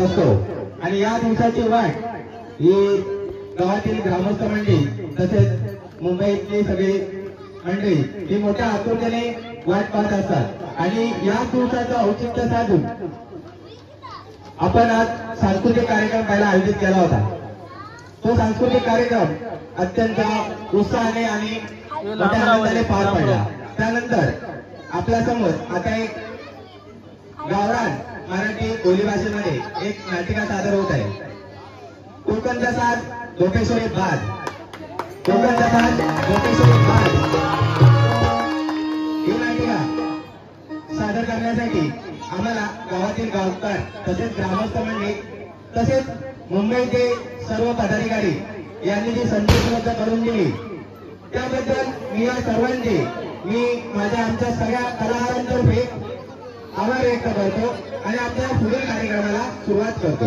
असतो आणि या दिवसाची वाट ही गावातील ग्रामस्थ मंडळी तसेच मुंबईतली सगळी मंडळी ही मोठ्या आतुरतेने वाट पाहत असतात आणि या दिवसाचं औचित्य साधून आपण आज सांस्कृतिक कार्यक्रम पहिला आयोजित केला होता। तो सांस्कृतिक कार्यक्रम अत्यंत उत्साहाने आणि मोठ्या आनंदाने पार पडला। त्यानंतर आपल्या समोर आता एक गावरान मराठी बोलीभाषेमध्ये एक नाटिका सादर होत आहे। कोकणचा साज गोपेश्वरी बाज, कोकणचा साज गोपेश्वरी बाज ही नाटिका सादर करण्यासाठी आम्हाला गावातील गावकर तसेच ग्रामस्थ मंडळी तसेच मुंबईचे सर्व पदाधिकारी यांनी जी संधी उपलब्ध करून दिली त्याबद्दल मी या सर्वांचे माझ्या आमच्या सगळ्या कलाकारांतर्फे आभार व्यक्त करतो आणि आपल्या पुढील कार्यक्रमाला सुरुवात करतो।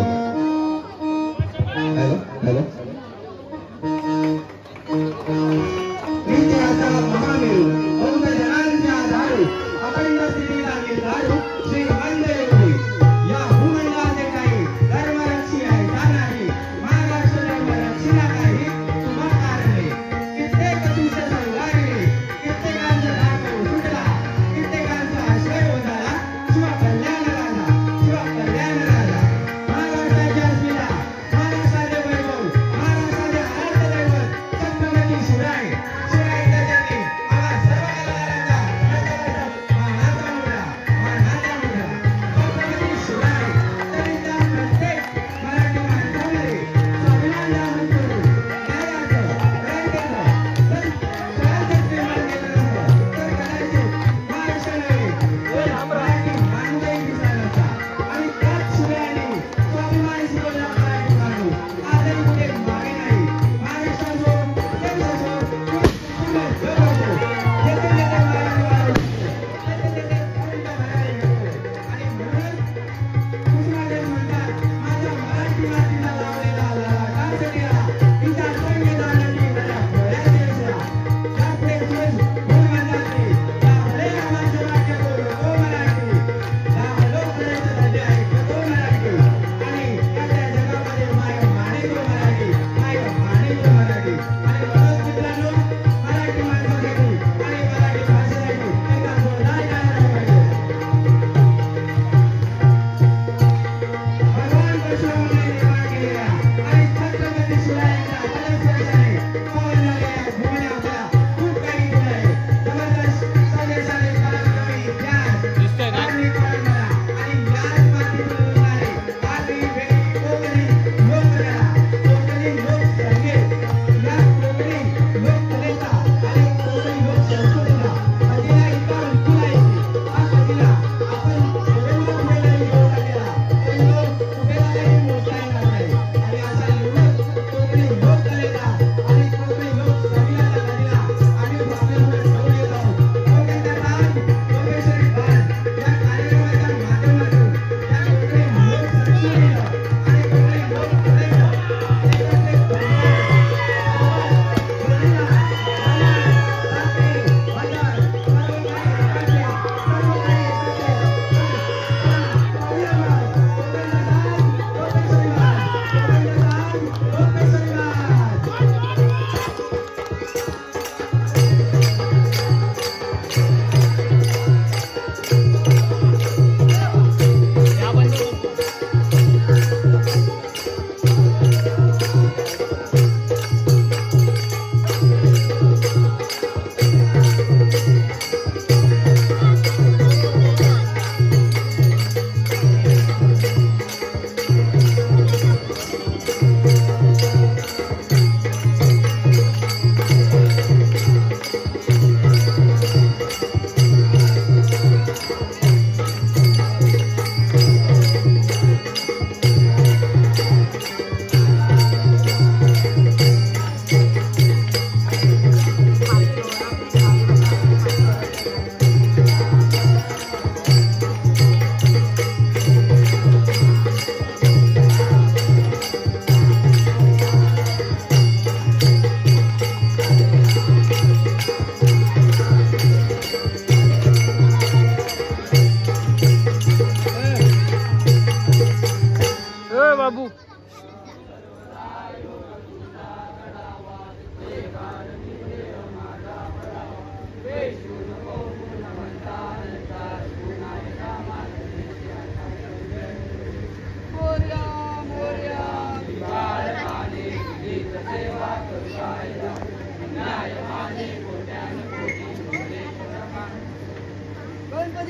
हॅलो हॅलो महामेरू बौद्ध जनांच्या दारू अखंड स्थितीला दारू श्री मंदिर या भूमंडळाचे काही धर्मरक्षी आहे जाणारी महाराष्ट्र धर्मरक्षणालाही तुम्हा कारणे कित्येक दिवस संघारले कित्येकांचा धाक सुटला कित्येकांचा आश्रय उडाला शिवा कल्याण राजा महाराष्ट्राच्या अस्मिता महाराष्ट्राचे वैभव महाराष्ट्राचे आराध्य दैवत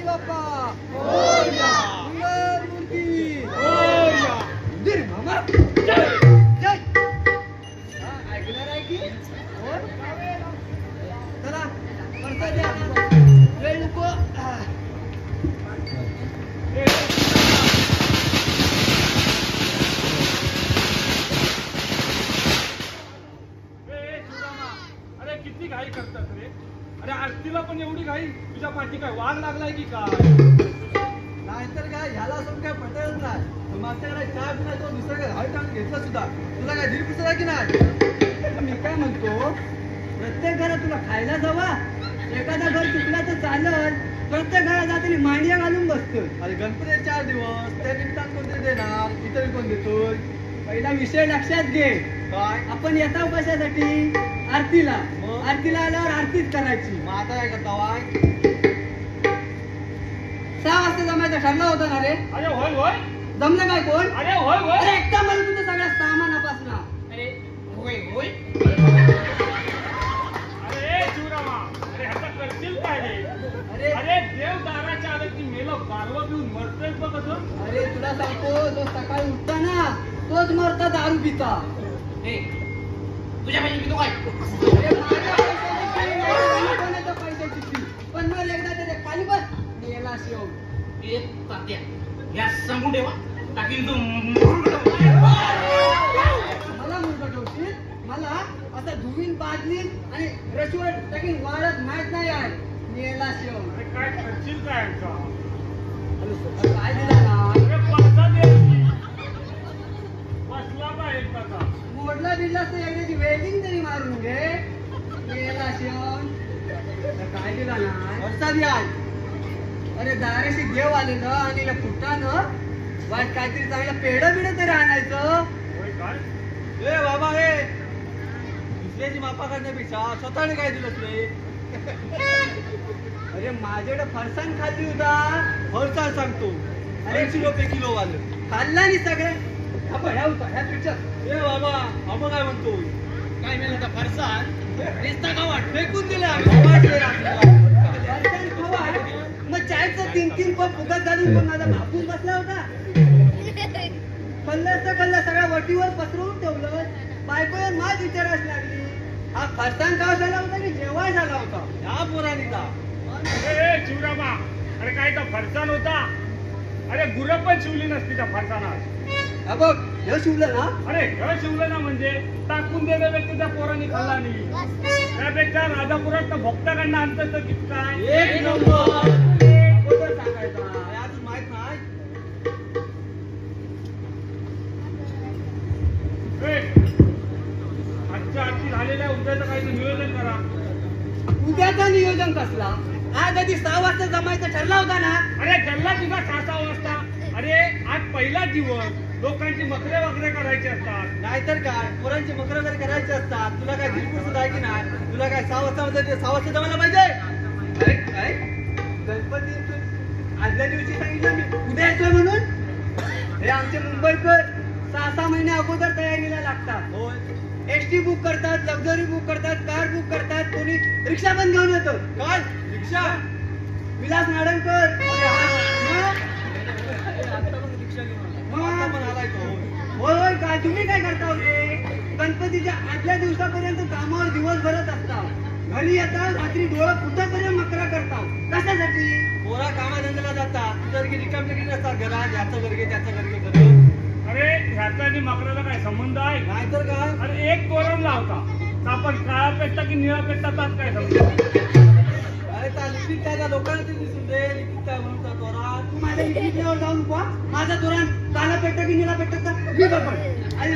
बाप्पा मोरया, मंगलमूर्ती मोरया, उंदीर मामा जय जय. ऐकणार आहे की चला परत द्या वेळ नको. अरे किती घाई करतात रे. अरे आरतीला पण एवढी घाई. तुझ्या पाठी काय वाघ लागलाय की काय? नाहीतर काय ह्याला असं काय पटलच नाही. तू माझ्याकडे चहा पिला तो दुसरं काय हळ टाकून घेतला सुद्धा तुला काय दिल पुसला की नाही. मी काय म्हणतो प्रत्येक घरात तुला खायला जावा. एखादा घर चुकला तर चालत. प्रत्येक घरात जाताना मांडिया घालून बसतो. अरे गणपती 4 दिवस त्या निमित्तान कोणते देणार इतर कोण देतो. पहिला विषय लक्षात घे. काय आपण येतो कशासाठी? आरतीला. आरतीला आल्यावर आरतीच करायची. मग आता काय करता वाय 6 वाजता जमायचं ठरलं होतं ना रे. अरे होय होय. जमलं काय कोण? अरे होय होय. अरे एकटा मला तुझं सगळ्या सामानापासून. अरे होय होय. अरे शिवरामा, अरे ह्याचा करशील काय रे? अरे अरे देव दाराच्या आलं की मेलं गारवा पिऊन मरतोय बघ कसं. अरे तुला सांगतो जो सकाळी उठता ना तोच मरता दारू पिता. तुझ्या पाहिजे पितो काय? अरे माझ्या पैशाची पैशाची फी. पण मग एकदा त्याच्या खाली बस गेला शिव. एक तात्या या सांगून ठेवा टाकीन तू. मला मुलगा ठेवशील. मला असं धुवीन बादलीन आणि रसवट टाकीन वाढत माहित नाही आहे. गेला शिव. अरे काय करशील काय यांचा? काय दिला ना अरे पैसा द्यायची. बसला का एक तासा? मोडला बिडला तर एकदाची वेल्डिंग तरी मारून घे. गेला शिव. काय दिला ना वरसाद याय. अरे दाराशी देव आलेलं आणि फुटानं वाट काहीतरी चांगलं पेढं बिडं तरी आणायचं. होय काय? ए बाबा हे दुसऱ्याची मापा करण्यापेक्षा स्वतःने काय दिलं रे. अरे माझ्याकडे फरसाण खाल्ली होता. फरसाण सांगतो 80 रुपये किलो वालं खाल्ला आणि सगळं ह्या होता ह्या पिक्चर. ए बाबा आपण काय म्हणतो काय मिळालं तर फरसाण नुसता गावात फेकून दिला. मग चायचं 3-3 कप फुकट घालून पण माझा भापून बसला होता. खाल्लं सगळ्या वटीवर पसरवून ठेवलं. बायको माझ विचारायला लागली हा फरसाण खावा झाला होता की जेवाय झाला होता ह्या पोरानीचा. अरे शिवरामा, अरे काय तर फरसाण होता. अरे गुरं पण शिवली नसती त्या फरसाणात. हा बघ हे शिवलं ना. अरे हे शिवलं ना म्हणजे टाकून दिलं व्यक्ती त्या पोरांनी खाल्ला नाही. त्यापेक्षा राजापुरात भक्ताकडनं आणतं तर किती काय. एक नंबर. कोणतं सांगायचा अजून माहित नाही. आजच्या आरती झालेल्या उद्याचं काही नियोजन करा. उद्याचं नियोजन कसला? आज आधी 6 वाजता जमायचं ठरला होता ना. अरे गल्ला तुझा 6 वाजता. अरे आज पहिला दिवस. लोकांची मकरे वगैरे करायचे असतात. नाहीतर काय पोरांची मकर वगैरे करायचे असतात. तुला काय दिलपुसून आहे की नाही? तुला काय 6 वाजता जमायला पाहिजे. काय गणपती आदल्या दिवशी सांगितलं मी उद्या येतोय म्हणून. हे आमचे मुंबईकर 6 महिने अगोदर तयारीला लागतात. होय. एसटी बुक करतात, लक्झरी बुक करतात, कार बुक करतात. कोणी रिक्षा पण घेऊन येतो. काय रिक्षा? विलास नाडणकर. होय काय तुम्ही काय करता होते? गणपतीच्या आदल्या दिवसापर्यंत कामावर दिवसभरच असता. घरी येतात रात्री डोळं फुटेपर्यंत मकरा करता. कशासाठी? पोरा कामाधंद्याला जातात. तुझ्या रिकाम टिकीट असतात घरात. याचं वर्गे त्याचं वर्गे करत. अरे ह्याचा आणि मकराला काय संबंध आहे? नाहीतर काय. अरे एक तोरण लावता. आपण काळा पेटता की निळा पेटता त्यात काय संबंध? अरे त्या लिपीत काय लोकांना ते दिसून दे. लिपीत काय म्हणून तोरण. तू माझ्या लिपीतल्यावर जाऊन पहा. माझा तोरण काला पेटतं की निळा पेटतं का मी बघ. आणि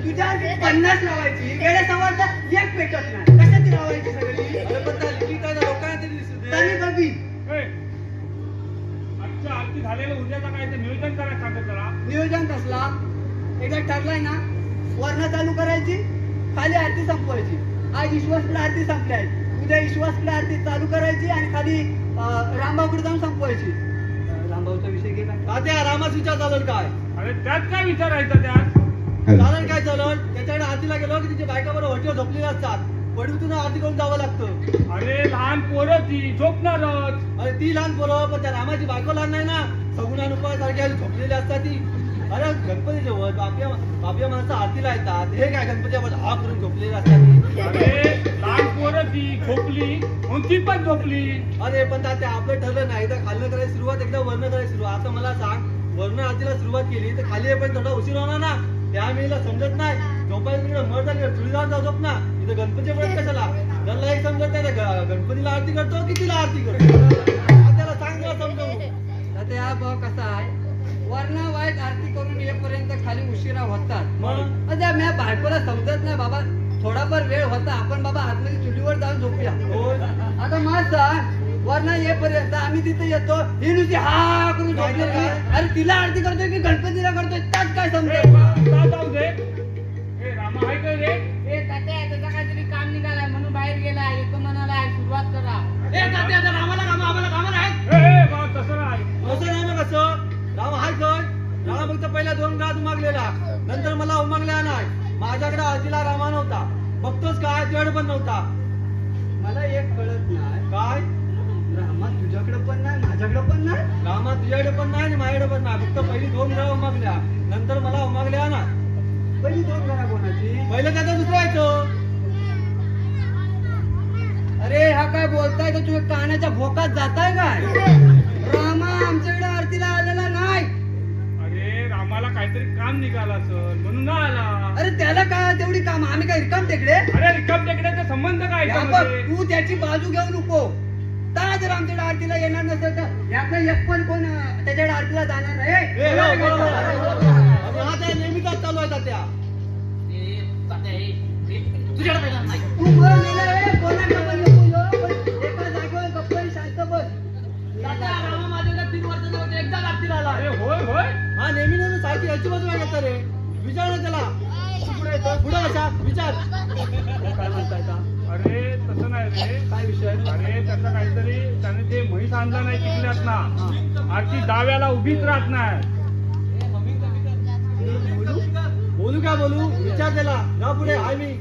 तुझ्या 50 लावायची गेल्या सवारचा एक पेटत नाही. कशाची लावायची सगळी? अरे पण त्या लिपीत काय लोकांना ते दिसून दे. तरी बघी आजच्या आरती झालेलं उद्याचा काय ते नियोजन करायला सांगत जरा. नियोजन कसला? एकदा ठरलाय ना वर्ण चालू करायची खाली आरती संपवायची. आज ईश्वरला आरती संपली आहे. उद्या ईश्वरला आरती चालू करायची आणि खाली रामभाऊकडे जाऊन संपवायची. रामभाऊचा विषय घे काय? त्या रामाचा विचार चालल काय? अरे त्यात काय विचारायचं त्यात? चालन काय चालल? त्याच्याकडे आरतीला गेलो की तिची बायका बरोबर हॉटेल झोपलेली असतात. पडवीतून आरती करून जावं लागतं. अरे लहान पोरं ती झोपणारच. अरे ती लहान पोरं, पण त्या रामाची बायको लहान नाही ना. सगुणा सारख्या झोपलेली असतात ती. अरे गणपतीच्या वर बापिया माणसं आरतीला येतात, हे काय गणपतीच्या वर हा करून झोपलेली असतात. अरे लहान पोरं ती झोपली मग ती पण झोपली. अरे पण तात्या आपलं ठरलं नाही, एकदा खाल्लं करायची सुरुवात, एकदा वर्ण करायची सुरुवात. आता मला सांग, वर्ण आरतीला सुरुवात केली तर खाली पण थोडा उशीर होणार ना. त्या वेळेला समजत नाही, झोपायला तिकडे मर झाली चुली जाऊन जाऊ झोप ना. इथं गणपतीच्या वेळेस कशाला त्याला एक समजत नाही ना, गणपतीला आरती करतो की तिला आरती करतो. त्याला सांग मला समजवून. तात्या भाव कसा आहे, वर्ण वाईट आरती करून येईपर्यंत खाली उशिरा होतात. मग आता मी बायकोला समजत नाही बाबा, थोडाफार वेळ होता, आपण बाबा आतमध्ये चुलीवर जाऊन झोपूया. आता माझा वर्ण येईपर्यंत आम्ही तिथे येतो, ही नुसती हा करून झोपलेली. अरे तिला आरती करतोय की गणपतीला करतोय त्यात काय समजत. जाऊ दे. ए रामा आहे काय रे? ए तात्या त्याचा काहीतरी काम निघालाय म्हणून बाहेर गेलाय, येतो म्हणाला सुरुवात करा. ए तात्या आता रामाला कामं नाही. ए बा तसं नाही. असं नाही ना कसं. राम हाय काय, राम फक्त पहिल्या 2 गात उमागलेला, नंतर मला उमागल्या नाही. माझ्याकडे आरतीला रामा नव्हता, बघतोच काय तुझ्याकडे पण नव्हता. मला एक कळत नाही, काय रामा तुझ्याकडे पण नाही, माझ्याकडे पण नाही. रामा तुझ्याकडे पण नाही आणि माझ्याकडे पण नाही. फक्त पहिली 2 घरा उमागल्या, नंतर मला उमागल्या ना. पहिली 2 घरा कोणाची? पहिलं त्याचा दुसरा येतो. अरे हा काय बोलताय का तुम्ही, कानाच्या भोकात जाताय काय? रामा आमच्याकडे आरतीला आलेला नाही. अरे रामाला काहीतरी काम निघालं असेल म्हणून नाही आला. अरे त्याला काय तेवढी काम, आम्ही काय रिकाम टेकडे? अरे रिकाम टेकड्याचा संबंध काय या बघ, याच्यामध्ये? तू त्याची बाजू घेऊ नको. का जर आमच्याकडे आरतीला येणार नसेल तर यातलं एक पण कोण त्याच्याकडे आरतीला जाणार नाही. ए, हो, बरोबर आहे, बरोबर आहे. अरे हा त्या नेहमीचाच चालू आहे तात्या. ए, तात्या, तुझ्याकडे येणार नाही. तू बरं नेलं रे, कोणाकडे पण नको येऊ, पण एका जागेवर गप्पा शांत बस. तात्या रामा माझ्याकडे 3 वर्षाचा होता, एकदा लागतील आला. अरे होय होय. हा नेहमी नेहमी सारखी याची बाजू आहे का रे? विचार ना त्याला. तू पुढे येतो, पुढे कशा विचार. काय म्हणताय का? अरे तसं नाही रे. काय विषय? अरे त्याचं काहीतरी त्याने ते म्हैस आणला नाही टिकल्यात ना, आरती डाव्याला उभीच राहत नाही. बोलू का बोलू, विचार त्याला. जा पुढे आहे मी.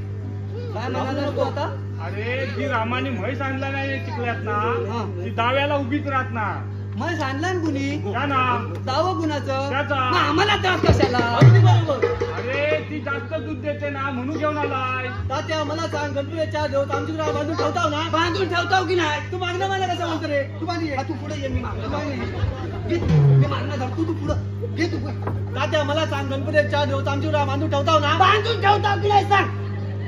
काय म्हणाला तू आता? अरे जी रामाने म्हैस आणला नाही चिखल्यात ना, हा. ती डाव्याला उभीच राहत ना. मग सांडला ना कुणी? त्या ना. दावं कुणाचं? त्याचा. मग आम्हाला त्रास कशाला? अगदी बरोबर. अरे ती जास्त दूध देते ना म्हणून घेऊन आलाय. तात्या मला सांग, गणपतीच्या देवता आमच्याकडे बाजू ठेवताव ना? बांधून ठेवताव की नाही? तू मागणं मला कसं बोलतो रे? तू मागे ये. तू पुढे ये, मी मागणं मागे मागणं. ये. मी मागणं धरतो, तू पुढं घे. तू तात्या मला सांग, गणपतीच्या देवता आमच्याकडे बांधून ठेवताव ना? बांधून ठेवताव की नाही सांग.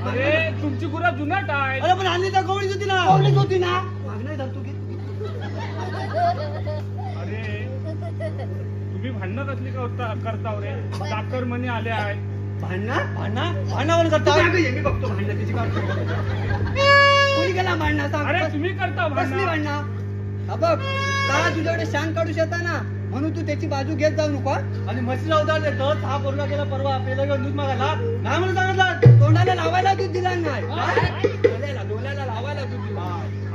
अरे तुमची गुरं जुनाट आहे. अरे पण हल्ली तर गवळीच होती ना. पावलीच होती ना. मागणं धरतो की. अरे तुम्ही भांडणं कसली करताव रे? चाकर म्हणे आले आहेत. भांडणावर करता. मी बघतो भांडणं तिची काढतो. कोणी गेला भांडणं सांग. अरे तुम्ही करता कसली भांडणं? भांडणं? हा बघ, का तुझ्याकडे शान काढू शकता ना, म्हणून तू त्याची बाजू घेत जाऊ नको. आणि म्हशीला उधार देतो. हा पोरगा गेला परवा आपल्याला घेऊन दूध मागायला, नाही म्हणून सांगितलं. तोंडाला लावायला दूध दिला नाही, डोळ्याला लावायला दूध दिला.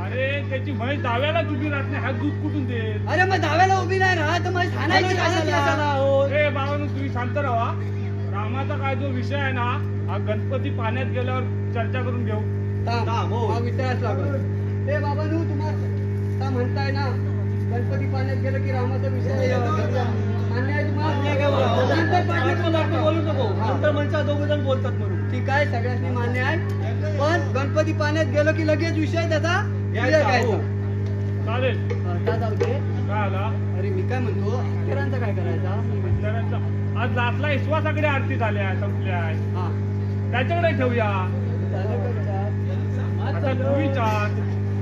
अरे त्याची म्हैस डाव्याला उभी राहत नाही, हा दूध कुठून देत? अरे मग धाव्याला उभी नाही राहत, मग हाणायची कशाला? ए बाबांनो तुम्ही शांत राहा. रामाचा काय जो विषय आहे ना, हा गणपती पाण्यात गेल्यावर चर्चा करून घेऊ. थांब, हो. हा विचारायच लागल. ए बाबा नू तुम्हाला म्हणताय ना, गणपती पाण्यात गेलं की रामाचा विषय मान्य आहे तुम्हाला? नंतर पाण्यात बोला. बोलू नको. नंतर म्हणता 2 जण बोलतात म्हणून. ठीक आहे, सगळ्यांनी मान्य आहे. पण गणपती पाण्यात गेलो की लगेच विषय त्याचा घ्यायचा, घ्यायचा. हो. चालेल. आता जाऊ दे. काय आला? अरे मी काय म्हणतो, अक्षरांचा काय करायचा? म्हाताऱ्यांचा. आज लाटला विश्वासाकडे आरती झाल्या संपल्या. हा त्याच्याकडे ठेवूया. झालं का विचार? आता तू विचार.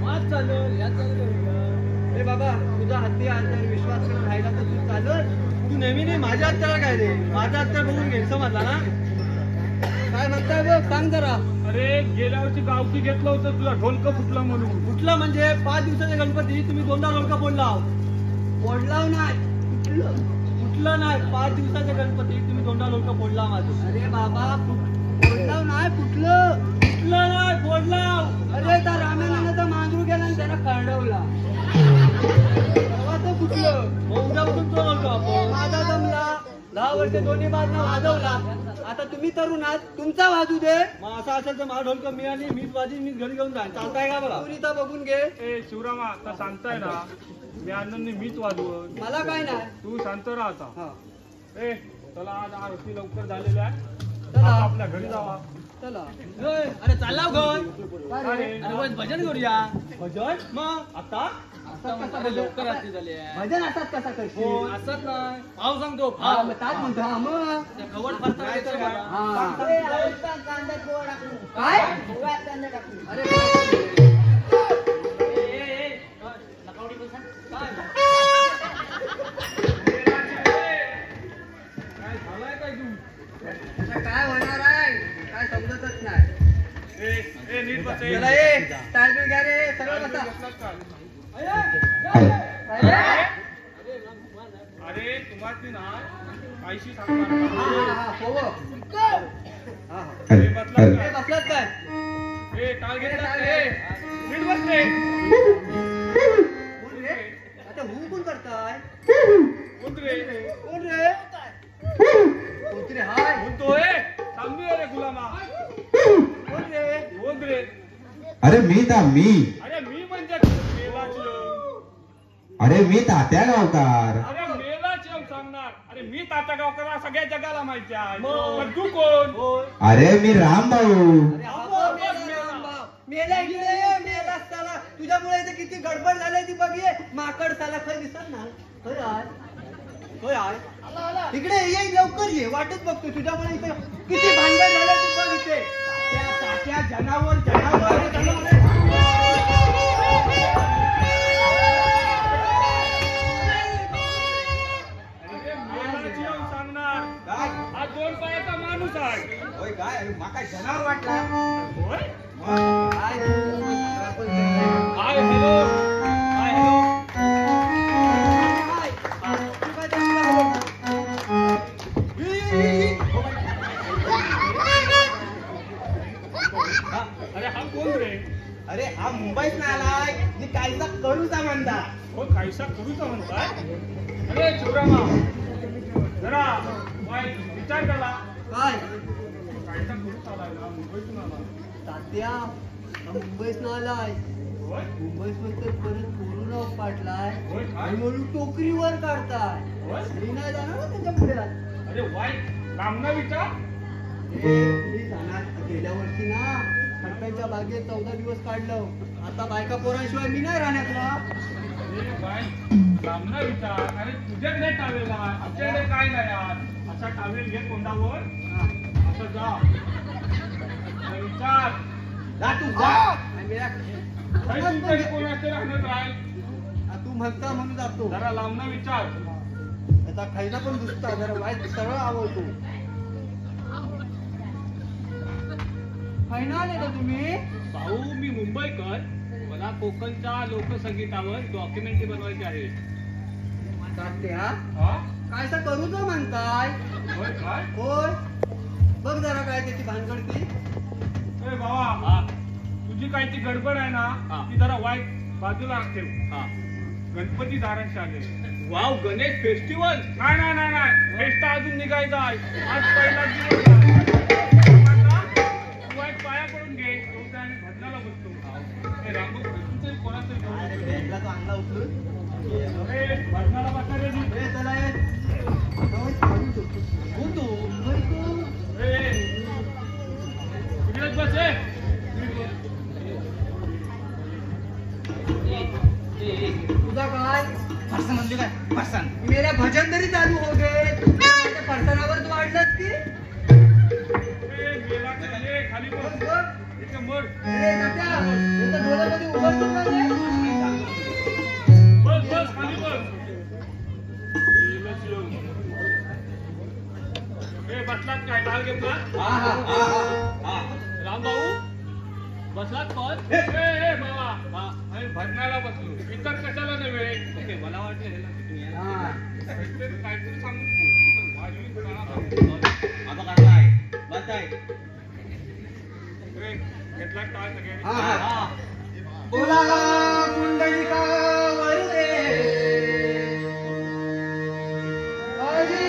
आज चालेल, या चालेल. ए बाबा, तुझा हत्ती आल्यावर विश्वास करून राहिला तर तू चालत. तू नेहमी नाही माझ्या हत्याला काय रे? माझ्या हत्या बघून घे समजला ना? काय म्हणताय बघ, सांग जरा. अरे गेल्या वर्षी गावठी घेतलं होतं तुला, ढोलकं फुटलं म्हणून. कुठलं म्हणजे 5 दिवसाचे गणपती तुम्ही 2दा लोणका फोडला. ओढलाव नाही. कुठलं नाही, 5 दिवसाचे गणपती तुम्ही 2दा लोणका फोडला माझं. अरे बाबा, ओढलाव नाही, कुठलं? कुठलं नाही फोडला. अरे त्या रामायणाचा मांजरू गेला आणि त्याला खरडवला. तेव्हा तो कुठलं? मग उद्यापासून तो लोणका आपण. माझा जमला. 10 वर्ष दोन्ही बाजूला वाजवला. आता तुम्ही तरुण आहात, तुमचा वाजू दे. मग असं असेल तर मला ढोलक मी आणि मीच वाजी मीच घरी घेऊन जाईन. चालताय का बघा? तुम्ही तर बघून घे. ए शिवरामा आता सांगताय ना मी आनंदने मीच वाजवत. मला काय नाही. तू शांत राहा आता. हा ए चला आज आरती लवकर झालेली आहे. चला. आता आपल्या घरी जावा. चला. अरे चालला घर. अरे, अरे बस भजन करूया. भजन मग आता लवकर आरती झाली आहे. भजन असतात कसा हो करशील? असत नाही भाव सांगतो हा, भाव मग ताच म्हणतो हा मग. कवट फरता येतं का? हा. काय? अरे काय झालंय काय तू? आता काय होणार आहे काय समजतच नाही. ए नीट बस. चला ये टाळबीळ घ्या रे, सगळं बसा. अरे तुम्हाला ना काहीशी हा, सांगणार. हा, हा, हो. हा, हा. ए, बसलात ए, का? बसलात काय? ए टाळ घेतलात का? ए, नीट बस रे. कोण रे? आता हू कोण करताय? कोण रे? कोण रे? कोणतरी हाय. म्हणतोय थांबी रे गुलामा. कोण रे? कोण रे? अरे मी अरे मी म्हणजे मेलाची. अरे मी तात्या गावकार. अरे मेलाची सांगणार. अरे मी तात्या गावकर सगळ्या जगाला माहिती आहे. मग? पण तू कोण? अरे मी रामभाऊ. अरे हा भाऊ मेला, हा भाऊ. मेला इकडे मेला साला. तुझ्यामुळे इथे किती गडबड झाली ती बघ ये. माकड साला खय दिसत ना. खय आहे. इकडे ये लवकर ये. वाटच बघतो तुझ्यामुळे इथे किती भांडण झालं ती बघ इथे. तात्या जनावर अरे मेलाची सांगणार. हा 2 पायाचा माणूस आहे. होय काय अरे माका जनावर वाटला. होय? काय हाय हॅलो. Hi hello. अरे हा कोण रे? अरे हा मुंबईत ना आलाय मी कायचा करूचा म्हणता. हो काहीसा करूचा म्हणताय. अरे शिवरामा जरा वाईट विचार करा. काय काहीसा करूच आलाय ना मुंबईतून आला. तात्या हा मुंबईत आलाय. होय? मुंबईत तर परत कोरोना पाडलाय होय काय? आणि म्हणून टोकरीवर काढताय. होय? मी नाही जाणार ना त्याच्या पुढे. अरे वाईट कामना विचार. मी जाणार. गेल्या वर्षी ना खडकांच्या बागेत 14 दिवस काढलं. आता बायका पोरांशिवाय मी नाही राहण्यात ना. अरे वाईट कामना विचार. अरे तुझ्याकडे टावेल आहे आमच्याकडे काय नाही यार. असा टावेल घे तोंडावर असं जा. अरे विचार. जा तू जा. आणि मेरा- काही तू तरी कोणाचे राहण्यात राहील. तू म्हणता म्हणून जातो. जरा लांबना विचार. त्याचा खायला पण दुसता जरा वाईट सरळ आवडतो. खायना आले का तुम्ही? भाऊ मी मुंबईकर. मला कोकणच्या लोकसंगीतावर डॉक्युमेंटरी बनवायची आहे. तात्या हा? कायसा करू तो म्हणताय? होय काय? होय बघ जरा काय त्याची भानगड ती. ए बाबा तुझी काय ती गडबड आहे ना ती जरा वाईट बाजूला ठेव. गणपती दारांशी आले. Wow Ganesh festival. नाही नाही नाही नाही फेस्टा अजून निघायचा आहे. आज पहिला दिवस आहे. तू वाईट पाया पडून घे. उद्या आम्ही भजनाला बसतो. ए रामभाऊ तू तरी कोणाचं अरे घेऊन भेटला तो अंगला उचलून. अरे भजनाला बसा रे नी. ए, चला ये. जाऊन खाऊन झोपतो. हो तू, होय तू. ए इकडेच बस. तुझा काय फरसान म्हणजे काय फरसान. मेरा भजन तरी चालू हो गे. माझ्या फरसाणावर तू वाढलास की ए गेला खाली खाली बस बस. बघ. इथे मर. ए, तात्या, इथं डोळ्यामध्ये उभं का रे? बस बस खाली बस. ए बसलात काय टाळ घेतला? हा, हा, हा, हा. रामभाऊ बसलात कोण? ए बाबा आम्ही भजनाला बसलो. इतर कशाला नव्हे. मला वाटलं हा. काहीतरी सांगू. आता करताय बसताय. घेतला टाळ सगळ्यांनी. हा, हा. बोला पुंडलिका वरदे. हरी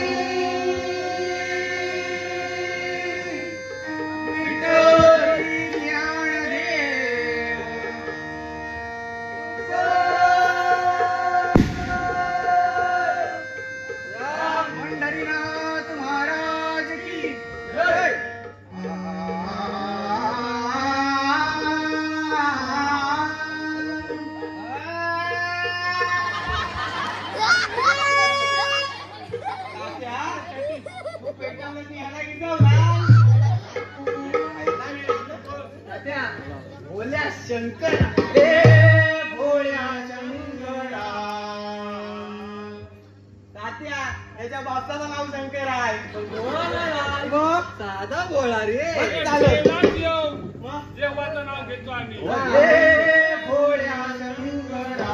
शंकर भोळ्या शंकरा. तात्या याच्या बापसाचं नाव शंकर आहे. मग साधा बोळा रे. देवाचं नाव घेतो आम्ही. भोळ्या शंकरा.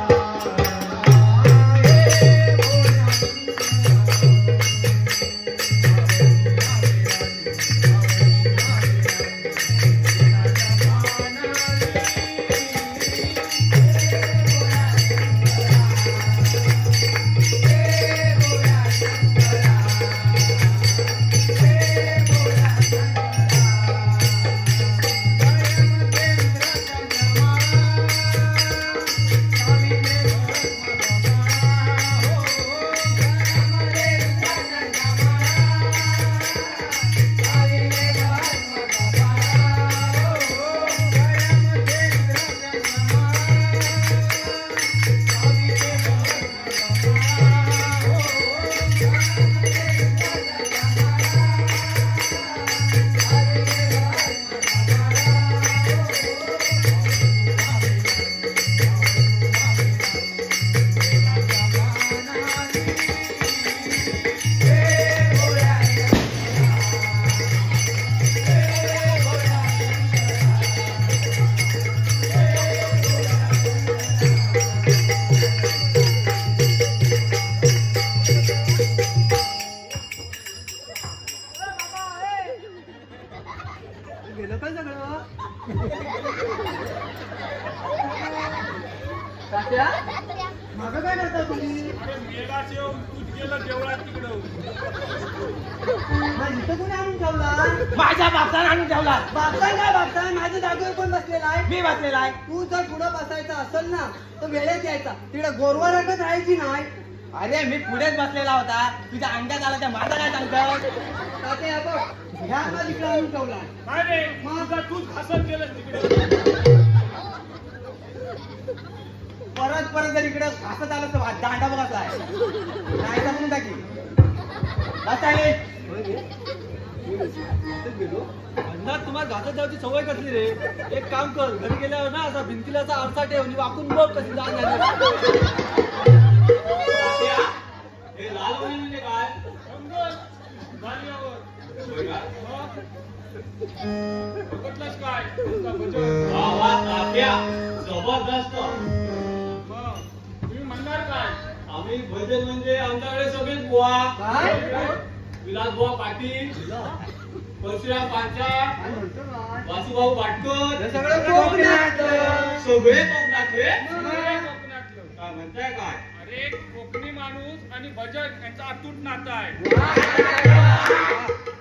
गेलं काय सगळं? तात्या मागं काय करता तुम्ही? मेला शेव तूच गेलं देवळात तिकडं. इथं कोणी आणून ठेवला? माझ्या बापसाने आणून ठेवला. बापसान काय बापसान? माझ्या जागेवर कोण बसलेला आहे? मी वाचलेला आहे. तू जर पुढं बसायचा असेल ना तर वेळेत यायचा. तिकडे गोरवा रगत राहायची नाही. अरे मी पुढेच बसलेला होता. तुझ्या अंड्यात आला त्या माझा काय सांगतो. तात्या बघ ह्या आता तिकडे आणून ठेवला. काय रे माझा तूच हसत गेलं तिकडे. परत जर इकडे हसत आलं तर दांडा बघायचा आहे. नाही तर म्हणून टाकी बसायले. अंधार तुम्हाला घातच जायची सवय कसली रे? एक काम कर, घरी गेल्यावर ना असा भिंतीला असा आरसा ठेव आणि वाकून बघ कशी जाण झाली. हे लाल वही म्हणजे काय? समजून झाल्यावर. बघितलंस काय तुमचा भजन? जबरदस्त. मग तुम्ही म्हणणार काय? आम्ही भजन म्हणजे आमच्याकडे सगळेच बुवा. काय? विलास बुवा पाटील, परशुराम पांचाळ, काय म्हणतो ना? वासुभाऊ पाटकर, हे सगळं कोकणातलं. सगळे कोकणातले. सगळे कोकणातलं. काय म्हणताय काय? अरे कोकणी माणूस आणि भजन यांचा अतूट नातं आहे.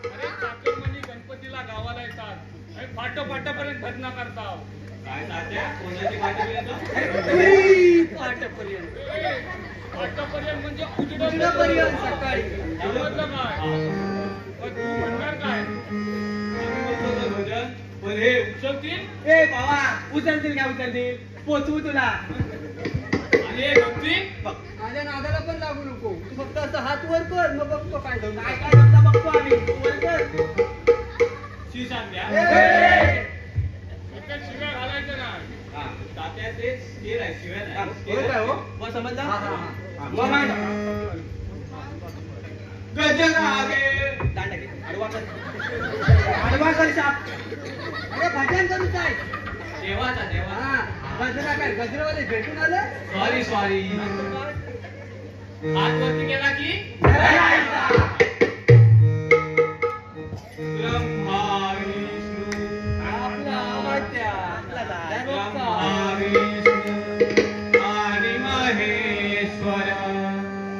अरे चाकरमानी गणपतीला गावाला येतात आणि फाटोफाटापर्यंत भजना करतात. काय तात्या कोणाची पाठी येतं? पाटापर्यंत. फाटापर्यंत म्हणजे उजेडापर्यंत सकाळी. समजलं काय? पण तू म्हणणार काय? आम्ही म्हणतो तर भजन पण हे उचलतील ए बाबा उचलतील काय उचलतील पोचवू तुला. आणि हे भक्ती माझ्या नादाला पण लागू नको. तू फक्त असं हात वर कर मग बघतो काय जाऊन. काय काय करता बघतो आम्ही. तू वर कर. शिशान द्या. इकडे शिव्या घालायचं नाही. हा, तात्या ते स्थिर आहे शिवाय नाही. होय काय हो? मग समजला? हा, हा, हा, मग आहे ना. गजरागे दांडा घे. आडवा कर शाप. अरे भजन करू काय? देवाचा देवा. हा, गजरा काय? गजरावाले भेटून आलं? सॉरी हात वरती केला की ब्रह्मा विष्णू आपला मात्या. ब्रह्मा विष्णू आणि महेश्वर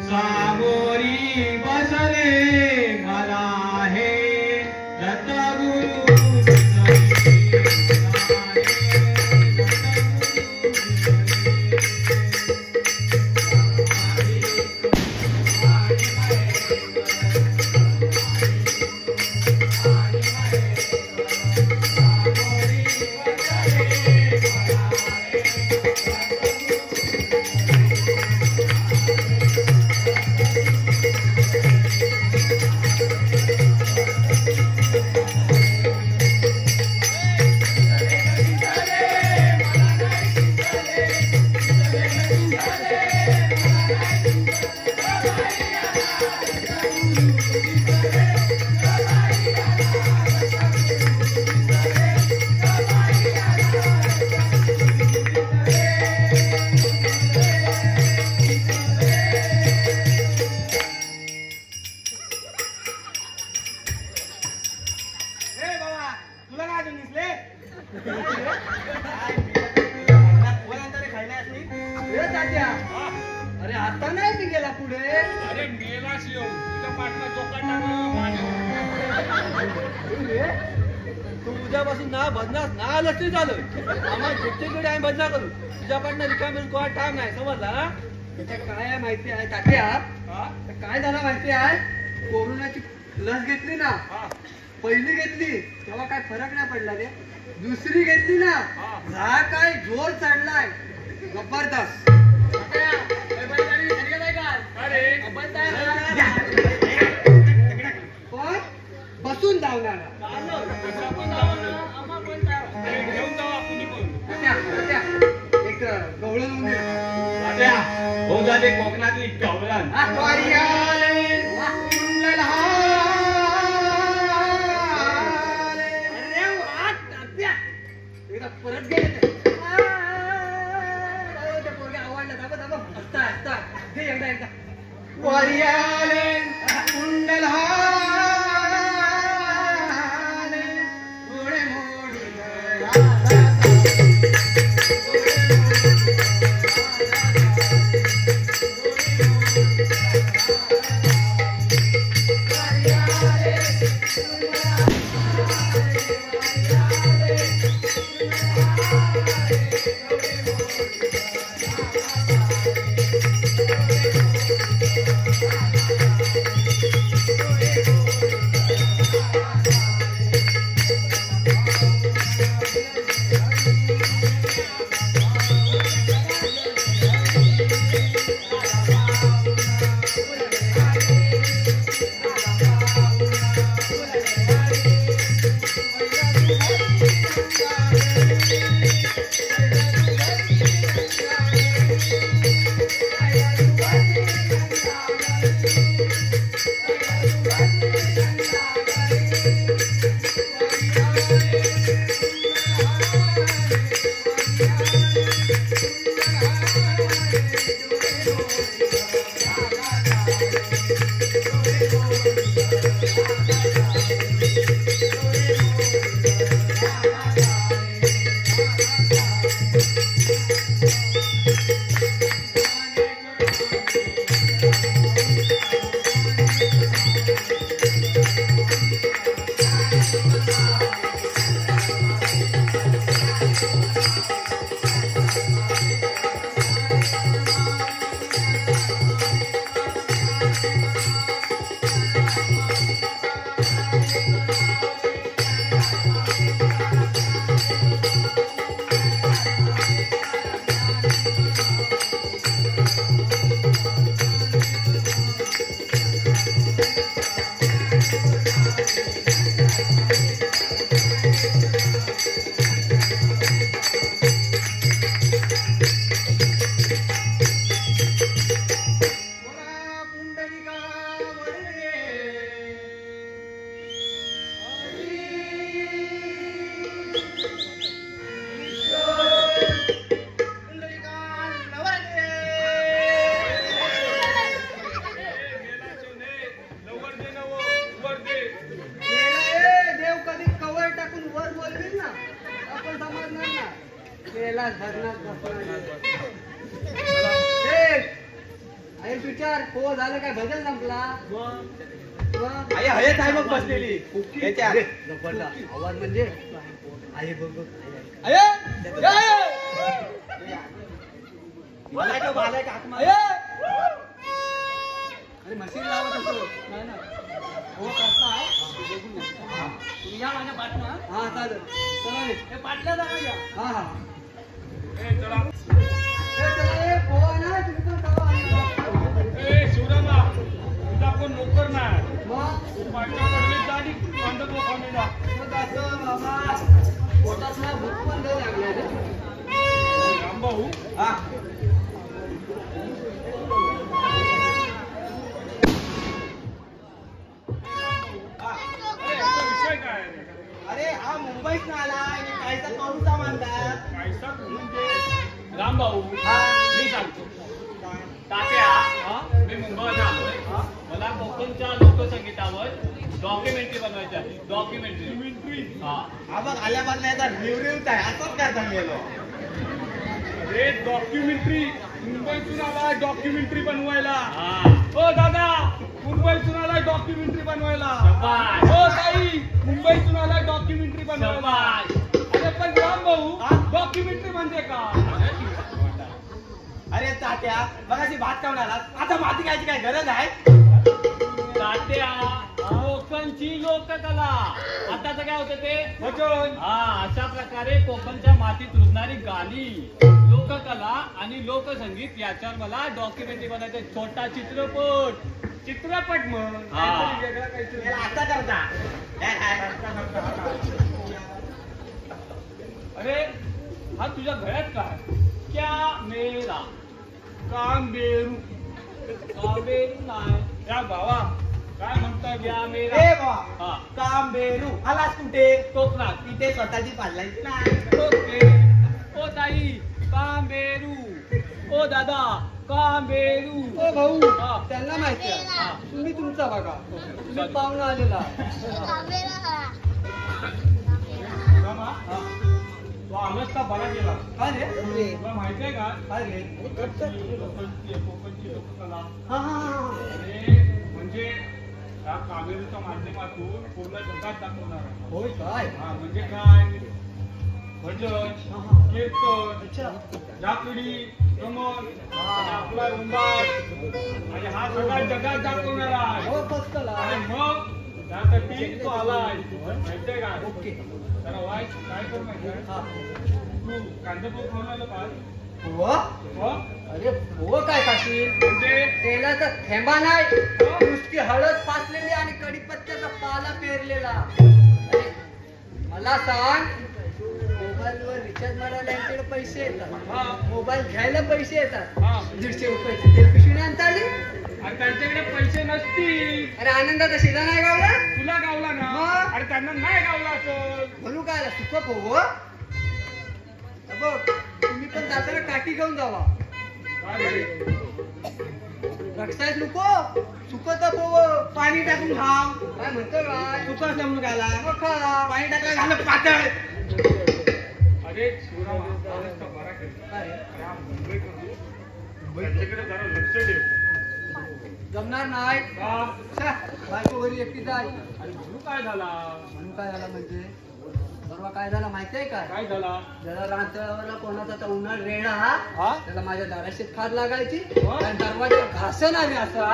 सामोरी बसले मला हे दत्तगुरु Thank you. आता नाही मी गेला पुढे. अरे मेला शिव तुझ्या पाठला चोका टाकला तू उद्यापासून ना बदनास ना आलं तरी झालं. आम्हाला जेवढे आम्ही बदना करू. तुझ्याकडनं रिकामी कोणा टाइम नाही समजला ना. त्याच्या काय माहिती आहे तात्या, काय झालं माहिती आहे, कोरोनाची लस घेतली ना, पहिली घेतली तेव्हा काय फरक नाही पडला रे. दुसरी घेतली ना, हा काय जोर चढलाय जबरदस्त. पण बसून धावणार. घेऊन जाऊ आपण एक गवळण होऊन हो झाले कोकणातली गवळण. परत गेले आवडला. दाबा दाबा हसता हसता घे एकदा एकदा. विचार हो झालं काय भजन संपला. हयत आहे मग बसलेली आवाज म्हणजे आहे बघ मशीन लावत असतो नाही ना हो करताय तुम्ही या माझ्या पाठवा. हा चालेल चला हे पाटल्या जागा घ्या. हा हा शिवरामा तुझा कोण नोकर नाही माझ्या कडवीत जाणी कांदत लोकांना पोटात ना भूक पण लागल्या रे रामभाऊ. हा विषय काय अरे हा मुंबईत ना आला आणि काहीचा करूचा मानतात कायसा म्हणजे रामभाऊ मी सांगतो तात्या मी मुंबईला आलोय. मला कोकणच्या लोकसंगीतावर डॉक्युमेंटरी बनवायची आहे. डॉक्युमेंटरी हा बघ आल्या बदल्याचा रिव्ह्यूच आहे असंच काय सांगेलो. अरे डॉक्युमेंटरी मुंबईतून आला डॉक्युमेंटरी बनवायला. हो दादा, मुंबईतून आला डॉक्युमेंटरी बनवायला. हो ताई, मुंबईतून आला डॉक्युमेंटरी बनवायला. अरे पण राम भाऊ, डॉक्युमेंटरी म्हणजे का? अरे तात्या, मगाशी भात खाऊन आलास, आता माती खायची काय गरज आहे? तात्या, कोकणची लोककला. आताच काय होतं ते भजन. अशा प्रकारे कोकणच्या मातीत रुजणारी गाणी, लोककला आणि लोकसंगीत याच्यावर मला डॉक्युमेंटरी बनायचं. छोटा चित्रपट मग काहीतरी वेगळं काहीतरी. याला आता करता. अरे हा तुझ्या घरात काय? क्या मेरा कांबेरू. कावेरू नाही. या भावा काय म्हणताय? क्या मेरा ए बा, हा. कांबेरू आलास कुठे? कोकणात. तिथे स्वतःची पाडलायची नाही. ओके. ओ ताई, कांबेरू. ओ दादा, कांबेरू. ओ भाऊ हा. त्यांना माहिती आहे. हा. तुम्ही तुमचा बघा, तुम्ही पाहुणा आलेला. रामा, तो आलाच का बरा गेला? काय रे? तुला माहिती आहे का? काय रे? कोकणची लोककला. हा हा हा. हे म्हणजे या कावेरीच्या माध्यमातून पूर्ण जगात दाखवणार आहे. होय काय? हा म्हणजे काय? भजन, हा, हा. कीर्तन, अच्छा. जाकडी, रमण, आणि आपला रुंबाड, आणि हा सगळा जगात दाखवणार आहे. हो बसला. आणि मग त्यासाठी तो आलाय. माहितीये का? ओके. त्याला वाईट काय कर माहितीये? हा. तू कांदापोहे खाऊन आलं पाहिजे. हो? हो? अरे हो काय काशी? म्हणजे तेलाचा थेंबा नाही, हो? नुसती हळद पाचलेली आणि कढीपत्त्याचा पाला पेरलेला. अरे मला सांग, मोबाईलवर रिचार्ज मारायला यांच्याकडे पैसे येतात, हा. मोबाईल घ्यायला पैसे येतात. हा. 150 रुपयाची तेल पिशवी नाही आणता आली? आणि त्यांच्याकडे पैसे नसतील. अरे आनंदाचा शिदा नाही गावला तुला गावला ना? मग? आणि त्यांना नाही गावला असेल. म्हणू काय सुख पोव. बघ, तुम्ही पण जाताना काठी घेऊन जावा. काय झाले? रक्षात नको सुकत पोव. पाणी टाकून खाव. काय म्हणतो काय? चुका असल्या म्हणून गायला. मग खा. पाणी टाकलं झालं पातळ. अरे शिवराम, आजच का बरा केला. काय? अरे हा मुंबईकर, त्यांच्याकडे जरा लक्ष दे. जमणार नाही. का? छा, बायको घरी एकटी जाय. आणि म्हणून काय झाला? म्हणून काय झालं म्हणजे परवा काय झालं माहितीये काय? काय झाला? जरा रांतळावरला कोणाचा तर उन्हाळ रेडा, हा? त्याला माझ्या दाराशीत खाद लागायची. हा? आणि दरवाजा घासन आले असा.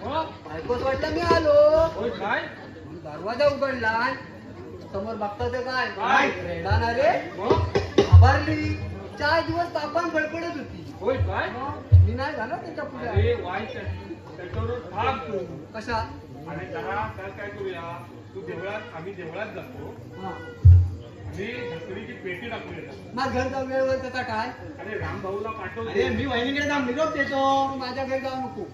मग? बायकोच वाटलं मी आलो. होय काय? म्हणून दरवाजा उघडला. समोर बघता ते काय? काय? रेडा ना रे. मग? आभारली. 4 दिवस तापमान फडफडत होती. होय काय? मी नाही झालो त्याच्या पुढे. अरे वाईट आहे. त्याच्यावर भाग तू. कशा? आणि जरा तर काय करूया, तू देवळात, आम्ही देवळात जातो हा. आणि झकडीची पेटी टाकूया. माझ्या घर जाऊन वेळेवर त्याचा काय? अरे राम भाऊला पाठवतो. अरे मी वहिनीकडे जाऊन निरोप देतो. माझ्या घरी जाऊ नको.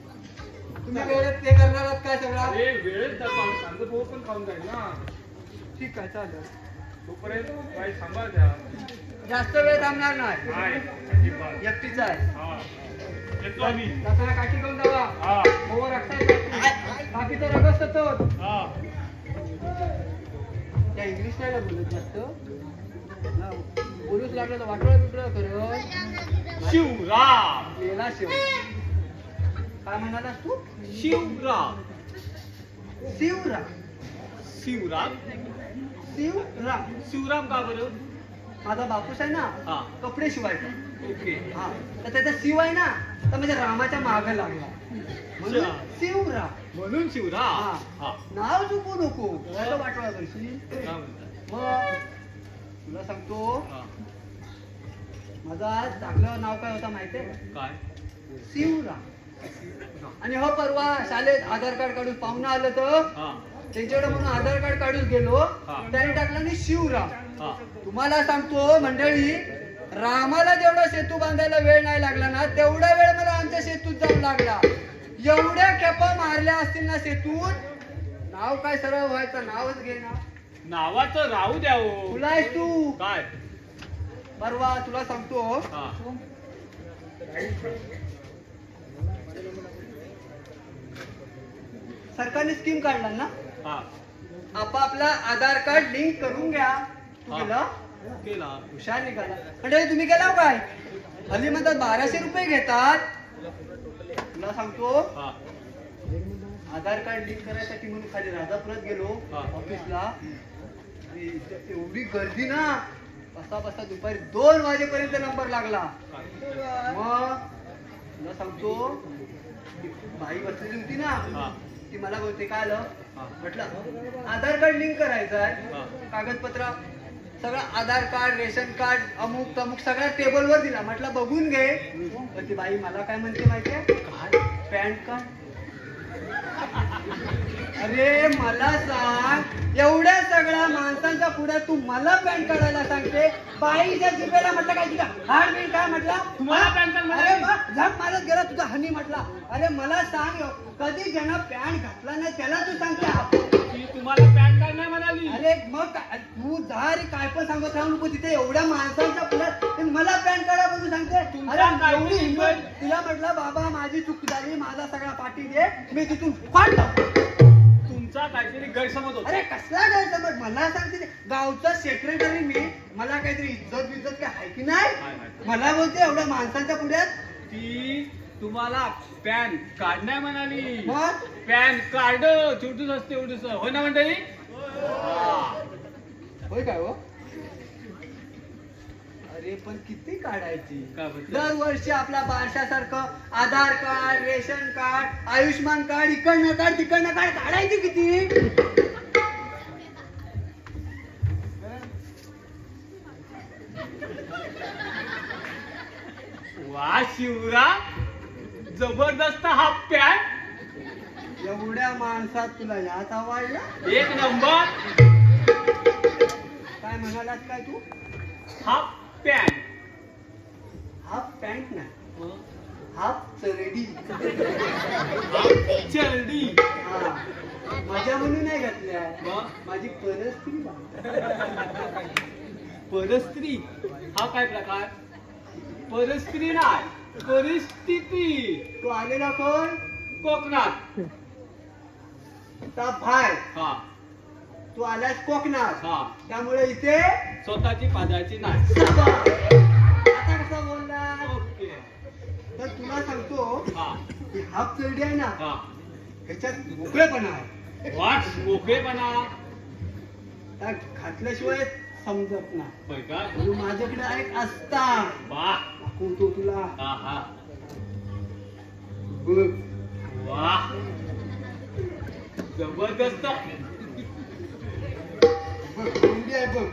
तुम्ही वेळेत ते करणार आहात काय सगळं? अरे वेळेत जातो आम्ही. कांदापोहे पण खाऊन जाईल ना. ठीक आहे चालेल. तोपर्यंत काही सांभाळ द्या. जास्त वेळ थांबणार नाही. काय अजिबात. एकटीच आहे. हा येतो आम्ही. जाताना काठी घेऊन जावा. हा ओव्हर बाकीचं रगस होतो. हा. त्या इंग्लिश नाही ना बोलत जास्त. ना, बोलूच लागलं तर वाटोळा बिटोळा करत. शिवराम. गेला शिव. काय म्हणालास तू? शिवराम. शिवराम. शिवराम. शिवराम. शिवराम का बरं? माझा बापूस आहे ना, हा. कपडे शिवायचा. ओके. हा, तर त्याचा शिव आहे ना, तर म्हणजे रामाच्या माग लागला म्हणून अच्छा. शिवराम. म्हणून शिवराम. हा. हा. नाव चुकू नको. काय वाटवा करशील. काय म्हणतात? मग तुला सांगतो, हा. माझा टाकलं नाव काय होता माहितीये का? काय? शिवराम. आणि हो परवा शाळेत आधार कार्ड काढून पाहुणं आलं तर हा. त्यांच्याकडे म्हणून आधार कार्ड काढून गेलो. हा. त्याने टाकलं मी शिवराम. हा. तुम्हाला सांगतो मंडळी, रामाला जेवढा सेतू बांधायला वेळ नाही लागला ना, तेवढा वेळ मला आमच्या सेतूत जाऊन लागला. एवढ्या खेपा मारल्या असतील ना सेतूत, नाव काय सरळ व्हायचं नावच घे ना. नावाचं राहू द्या हो. तुला आहेस तू. काय? परवा तुला सांगतो, हा. सरकारने स्कीम काढला ना, हा. आपापला आधार कार्ड लिंक करून घ्या. तू हा. केलं? केला. हुशार निघाला. म्हणजे तुम्ही केला काय? हल्ली म्हणतात 1200 रुपये घेतात. तुला सांगतो हा. आधार कार्ड लिंक करायसाठी म्हणून खाली राजापुरात गेलो हा. ऑफिसला. आणि इथे एवढी गर्दी ना, बसा दुपारी 2 वाजेपर्यंत नंबर लागला. मग तुला सांगतो ती बाई बसलेली होती ना, हा. ती मला बोलते काय आलं. हा. म्हटलं आधार कार्ड लिंक करायचं आहे. हा. कागदपत्र सगळं आधार कार्ड, रेशन कार्ड, अमुक तमुक सगळ्या टेबलवर दिला. म्हटलं बघून घे. तर ती बाई मला काय म्हणते माहितीये, काय पॅन कार्ड. अरे मला सांग, एवढ्या सगळ्या माणसांच्या पुढे तू मला पॅन काढायला सांगते. बाईच्या जिभेला म्हटलं काय तुझा हाड बिल काय म्हटलं. तुम्हाला पॅन कार्ड अरे वा, झक मारत गेला तुझा हनी म्हटला. अरे मला सांग, कधी ज्यानं पॅन घातला नाही त्याला तू सांगते ती तुम्हाला पॅन कार्ड नाही म्हणाली. अरे मग तू जा रे, काय पण सांगत राहू नको तिथे एवढ्या माणसांच्या पुढे मला पॅन कार्ड बघून सांगते. तुमच्या अरे काय एवढी हिंमत. तिला म्हटलं बाबा माझी चूक झाली, माझा सगळा पाठी दे, मी तिथून फाडलो. तुमचा काहीतरी गैरसमज होता. अरे कसला गैरसमज, मला सांगते गावचा सेक्रेटरी मी, मला काहीतरी इज्जत बिज्जत काय आहे की नाही. मला बोलते एवढ्या माणसांच्या पुढ्यात. ती तुम्हाला पॅन कार्ड नाही म्हणाली. मग पॅन कार्ड छोटूच असते एवढूस. हो ना मंडळी. होय काय हो. अरे पण किती काढायची. काय म्हटलं? दरवर्षी आपल्या बारशासारखं Aadhaar card, ration card, Ayushman card, इकडनं कार्ड तिकडनं कार्ड काढायची किती. वा शिवरा, जबरदस्त हा पॅन. एवढ्या माणसात तुला यात आवडला. एक नंबर. काय म्हणालास काय तू. हा पॅन. हाफ पॅन्ट नाही, हाफ चरडी. चरडी. हा, माझ्या म्हणून नाही घातल्या, मग? माझी परस्त्री. परस्त्री हा काय प्रकार. परस्त्री नाही, परिस्थिती. तू आलेला कोण. कोकणात. ता भाय. हा तू आलास कोकणात, हा. त्यामुळे इथे स्वतःची पाजायची नाही. सभा. आता कसा बोलला. ओके. तर तुला सांगतो हा ही हाफ चरडी आहे ना, हा. ह्याच्यात मोकळेपणा आहे. वाट मोकळेपणा. त्या घातल्याशिवाय समजत नाही. होय का. म्हणून माझ्याकडे एक असता वा. दाखवतो तुला. हा हा. बघ. वा. जबरदस्त. बघ कोंबडी आहे बघ.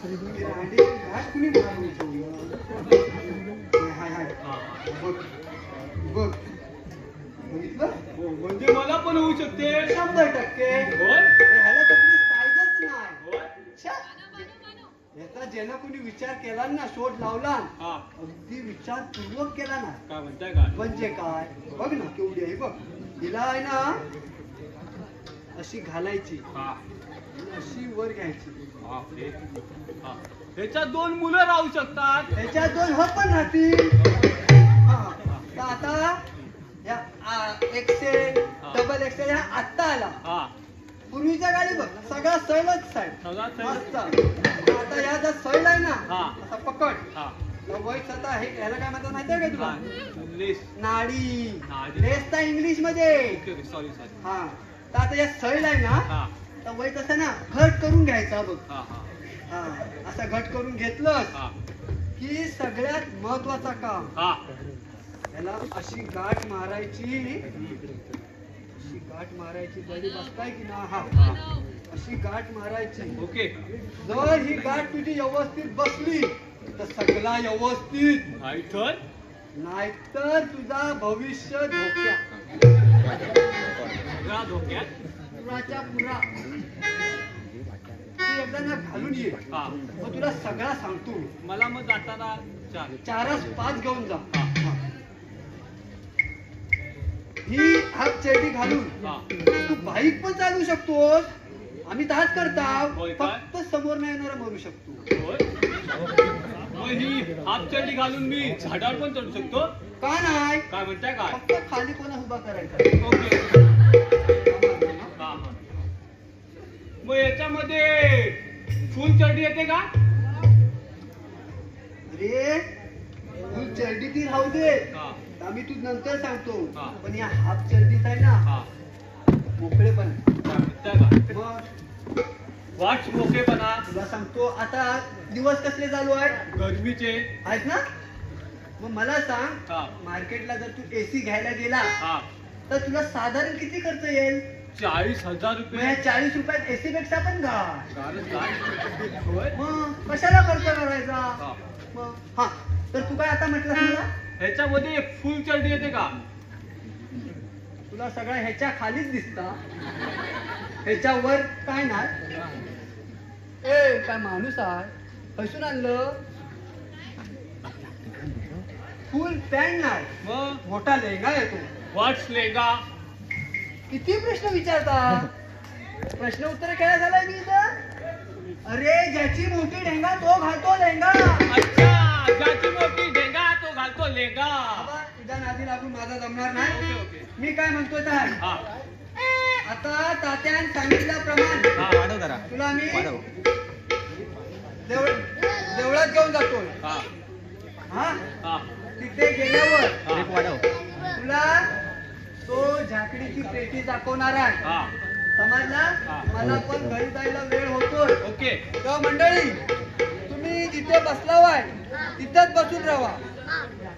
ती रांडीची घाट कुणी मारून ठेवलं. हाय हाय हा. बघ बघ. बघितलं. हो, म्हणजे मला पण होऊ शकते. 100%. होय. ह्याला कसली पाहिजेच नाही. होय. छा. याचा ज्यानं कोणी विचार केला ना, शोध लावला, हा. अगदी विचारपूर्वक केला ना, काय म्हणताय काय. म्हणजे काय बघ ना केवढी आहे बघ. हिला आहे ना अशी घालायची, हा. अशी वर घ्यायची. बापरे. हा. ह्याच्यात 2 मुलं राहू शकतात. त्याच्यात 2 ह पण राहतील. हा. तर आता या एक्सेल, डबल एक्सेल ह्या आत्ता आला. हा. पूर्वीच्या गाडी बघ सगळा सैलच साहेब. सगळा सैल. मस्त. आता या जर सैल आहे ना, हा. असा पकड. हा. वैस आता हे ह्याला काय म्हणतात माहितीये का तुला. लेस. नाडी. नाडी. लेस तर इंग्लिश मध्ये. Sorry sorry. हा. तर आता या सैल आहे ना, हा तर वैस असं ना घट करून घ्यायचा बघ. हा हा हा. असं घट करून घेतलंस हा की सगळ्यात महत्वाचा काम, हा. याला अशी गाठ मारायची. अशी गाठ मारायची. जरी बसताय की ना, हा अशी गाठ मारायची. ओके. जर ही गाठ तुझी व्यवस्थित बसली तर सगळा व्यवस्थित, नाहीतर नाहीतर तुझा भविष्य धोक्यात. सगळा धोक्यात. पुराच्या पुरा. तू एकदा ना घालून ये, हा. मग तुला सगळा सांगतो. मला मग जाताना 4-5 घेऊन जा. हा. ही हाफ चड्डी घालून हा. तू बाईक पण चालवू शकतोस. आम्ही ताच करता. होय काय? फक्त समोर नाही येणारा मरू शकतो. होय. मग ही हाफ चड्डी घालून मी झाडावर पण चढू शकतो. का नाही. काय म्हणताय काय. फक्त खाली कोणा उभा करायचा. ओके. हा हा. मग याच्यामध्ये फुल चड्डी येते का. अरे फुल चड्डी ती राहू दे हा. आम्ही तू नंतर सांगतो हा. पण या हाफ चड्डीत आहे ना हा. मोकळेपण काय म्हणताय का? मग वाट मोकेपणा तुला सांगतो आता दिवस कसले चालू आहे गरमीचे. आहेत ना मग मला सांग हा. मार्केटला जर तू एसी घ्यायला गेला हा. तर तुला साधारण किती खर्च येईल 40,000 मग रुपये. या 40 रुपयात एसी पेक्षा पण घा कारण काय? होय. मग कशाला खर्च करायचा हा. मग हा तर तू काय आता म्हटलं मला ह्याच्यामध्ये एक फुल चड्डी येते का? तुला सगळं ह्याच्या खालीच दिसता ह्याच्यावर काय नाही ए काय माणूस आहे हसून आणलं फुल पॅन्ट नाही मग मोठा लेंगा येतो व्हॉट्स लेगा? किती प्रश्न विचारता प्रश्न उत्तर काय झालाय मी इथं अरे ज्याची मोठी ढेंगा तो घालतो लेंगा अच्छा, ज्याची मोठी ढेंगा तो घालतो लेगा. बाबा, तुझ्या नादी लागून माझा जमणार ओके, नाही ओके. मी काय म्हणतोय तर हा. आता तात्यान सांगितल्याप्रमाणे हा. तुला मी देवळात घेऊन जातोय हा. हा हा. तिथे गेल्यावर हा. तुला तो झाकडीची पेटी दाखवणार आहे हा. समजला हा. मला पण घरी जायला वेळ होतोय ओके. तेव्हा मंडळी तुम्ही जिथे बसलावाय तिथंच बसून राहा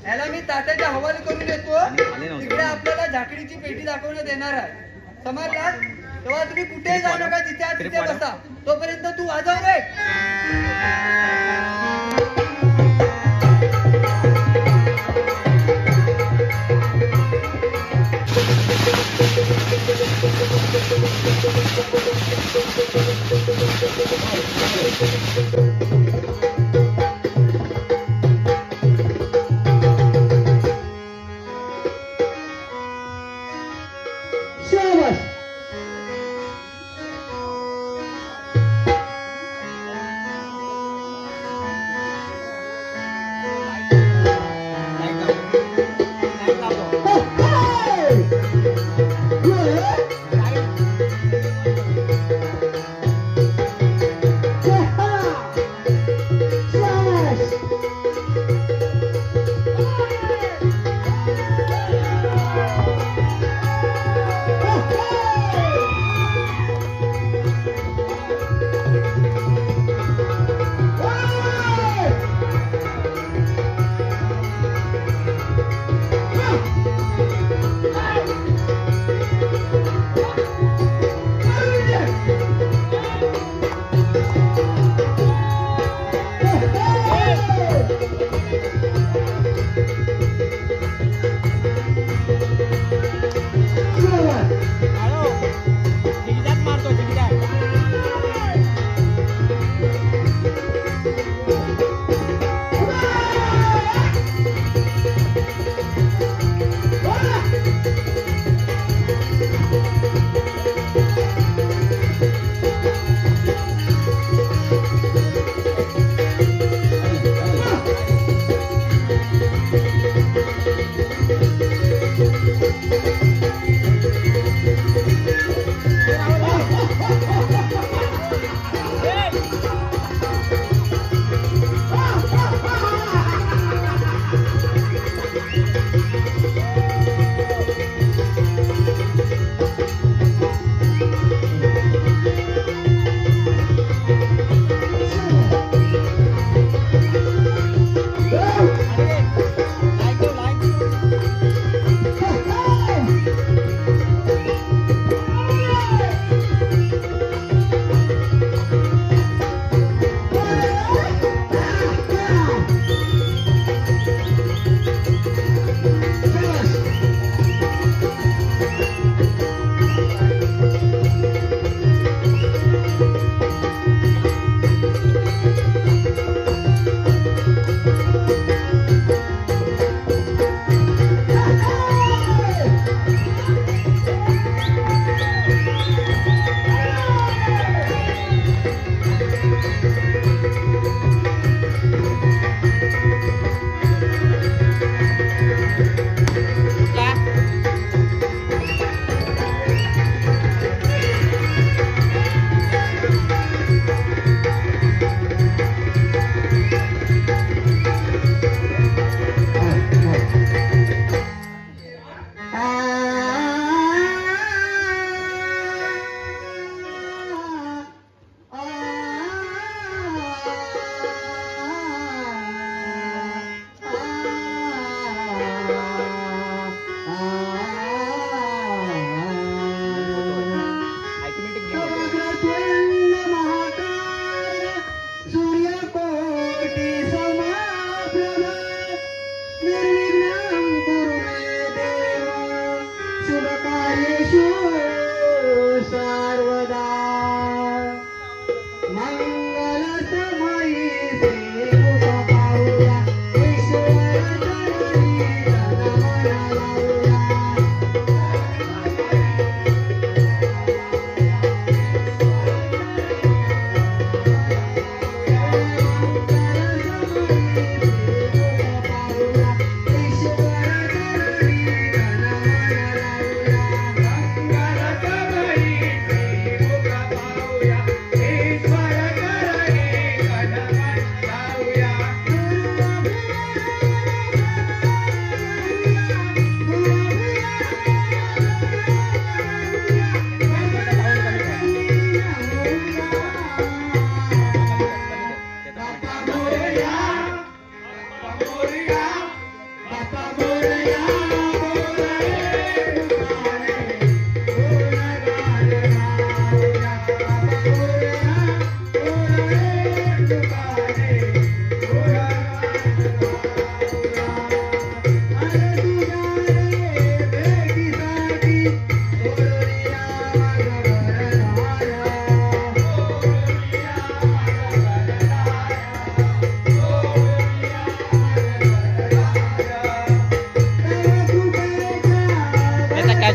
याला मी तात्याच्या हवाले करून देतो तिकडे आपल्याला झाकडीची पेटी दाखवण्यात येणार आहे समजला तेव्हा तुम्ही कुठेही जाऊ नका जिथे आहे तिथे बसा तोपर्यंत तू वाजव रे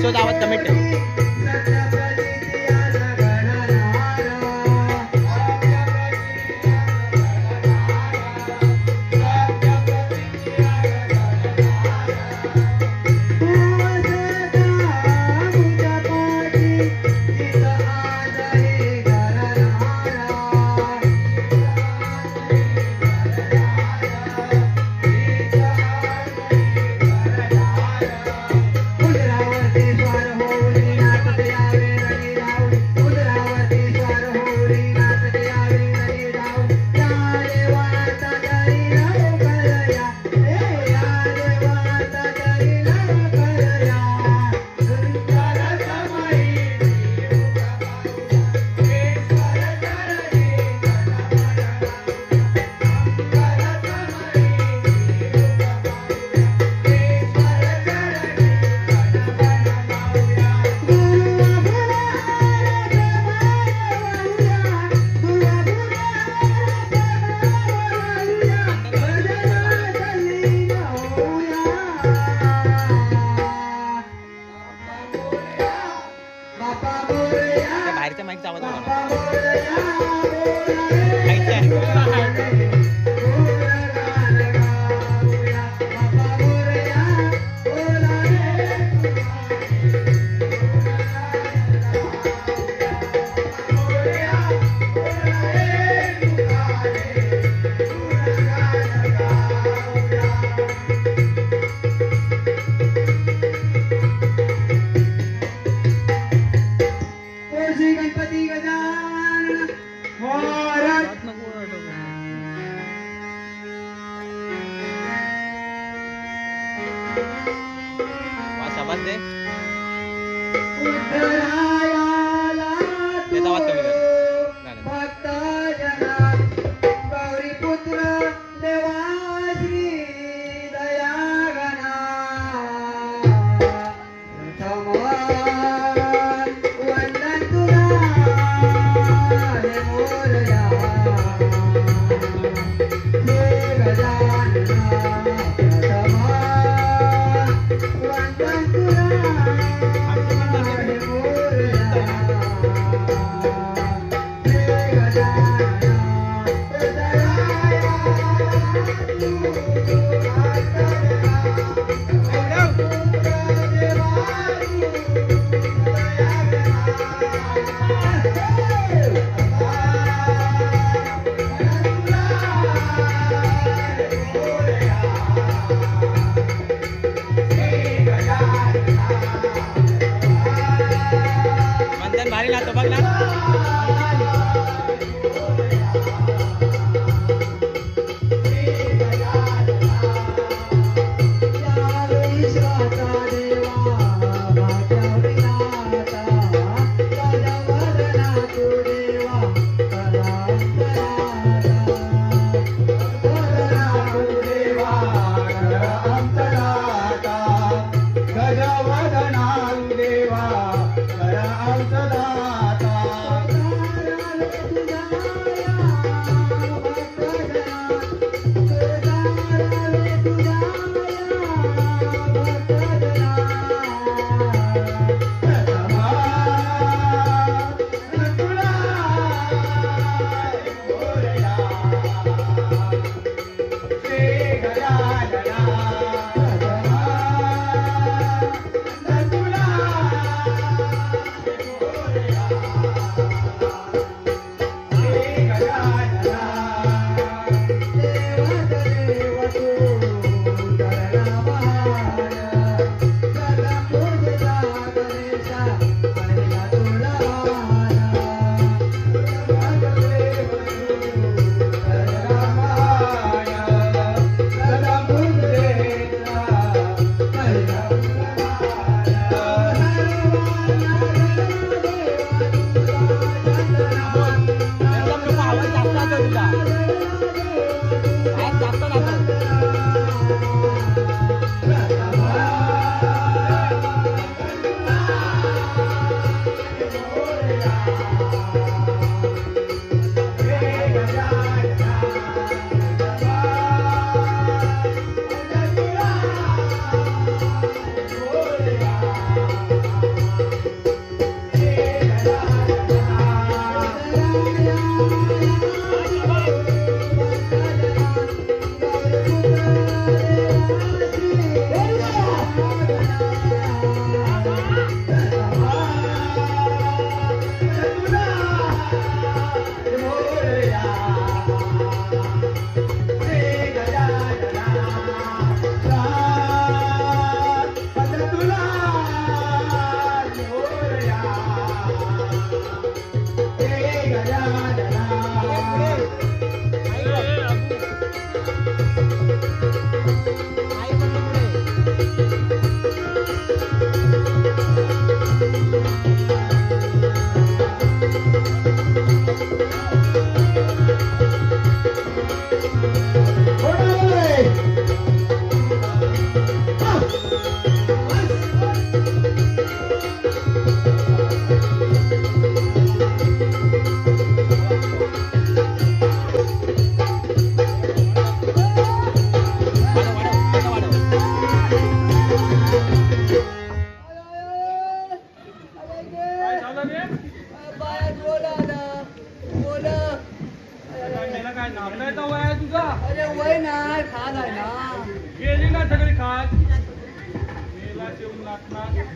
विश्वास आवाज कमेंट ठेव. बाहेरच्या माईकचा आवाज गणपती गजानन महाराज आवाज दे. उद्धरायाला त्याचा आवाज कमी कर. भक्त जना गौरीपुत्र देवाश्री दयागणा प्रथम वंदन तुला हे मोरया हे गजानना प्रथम वंदन तुला हे मोरया मंथन भारी ना तो बघ ना.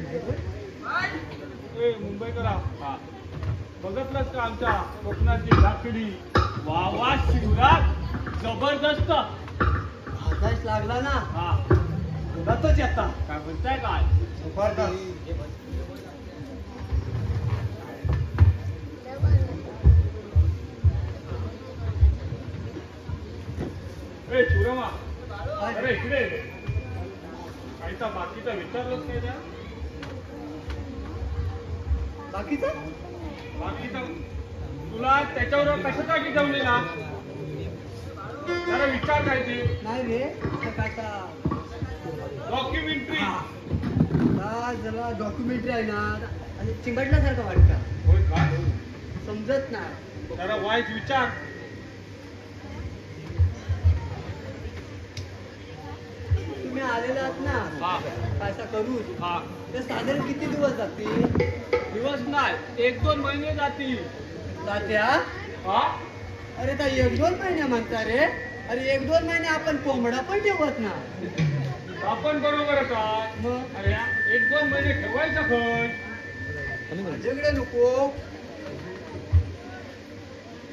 ए मुंबईकरा बघितलंच का आमच्या कोकणाची लाकडी वा वा शिवराज जबरदस्त आकाश लागला ना हा उगाच येता काय म्हणताय काय ए शिवरामा अरे इकडे काहीचा बाकीचा विचारलंच नाही त्या बाकीचा तुला त्याच्यावर कशासाठी जमलेला जरा विचार काय ते नाही रे काका डॉक्युमेंटरी जरा डॉक्युमेंटरी आहे ना आणि चिंबडल्यासारखं वाटतं होय का समजत नाही जरा वाईट विचार तुम्ही आलेला आहात ना हा पैसा करू हा ते साधारण किती दिवस जातील दिवस नाही 1-2 महिने जातील तात्या हा अरे त्या 1-2 महिने म्हणता रे अरे 1-2 महिने आपण कोंबडा पण ठेवत ना आपण बरोबरच आहे मग अरे 1-2 महिने ठेवायचं खय माझ्याकडे नको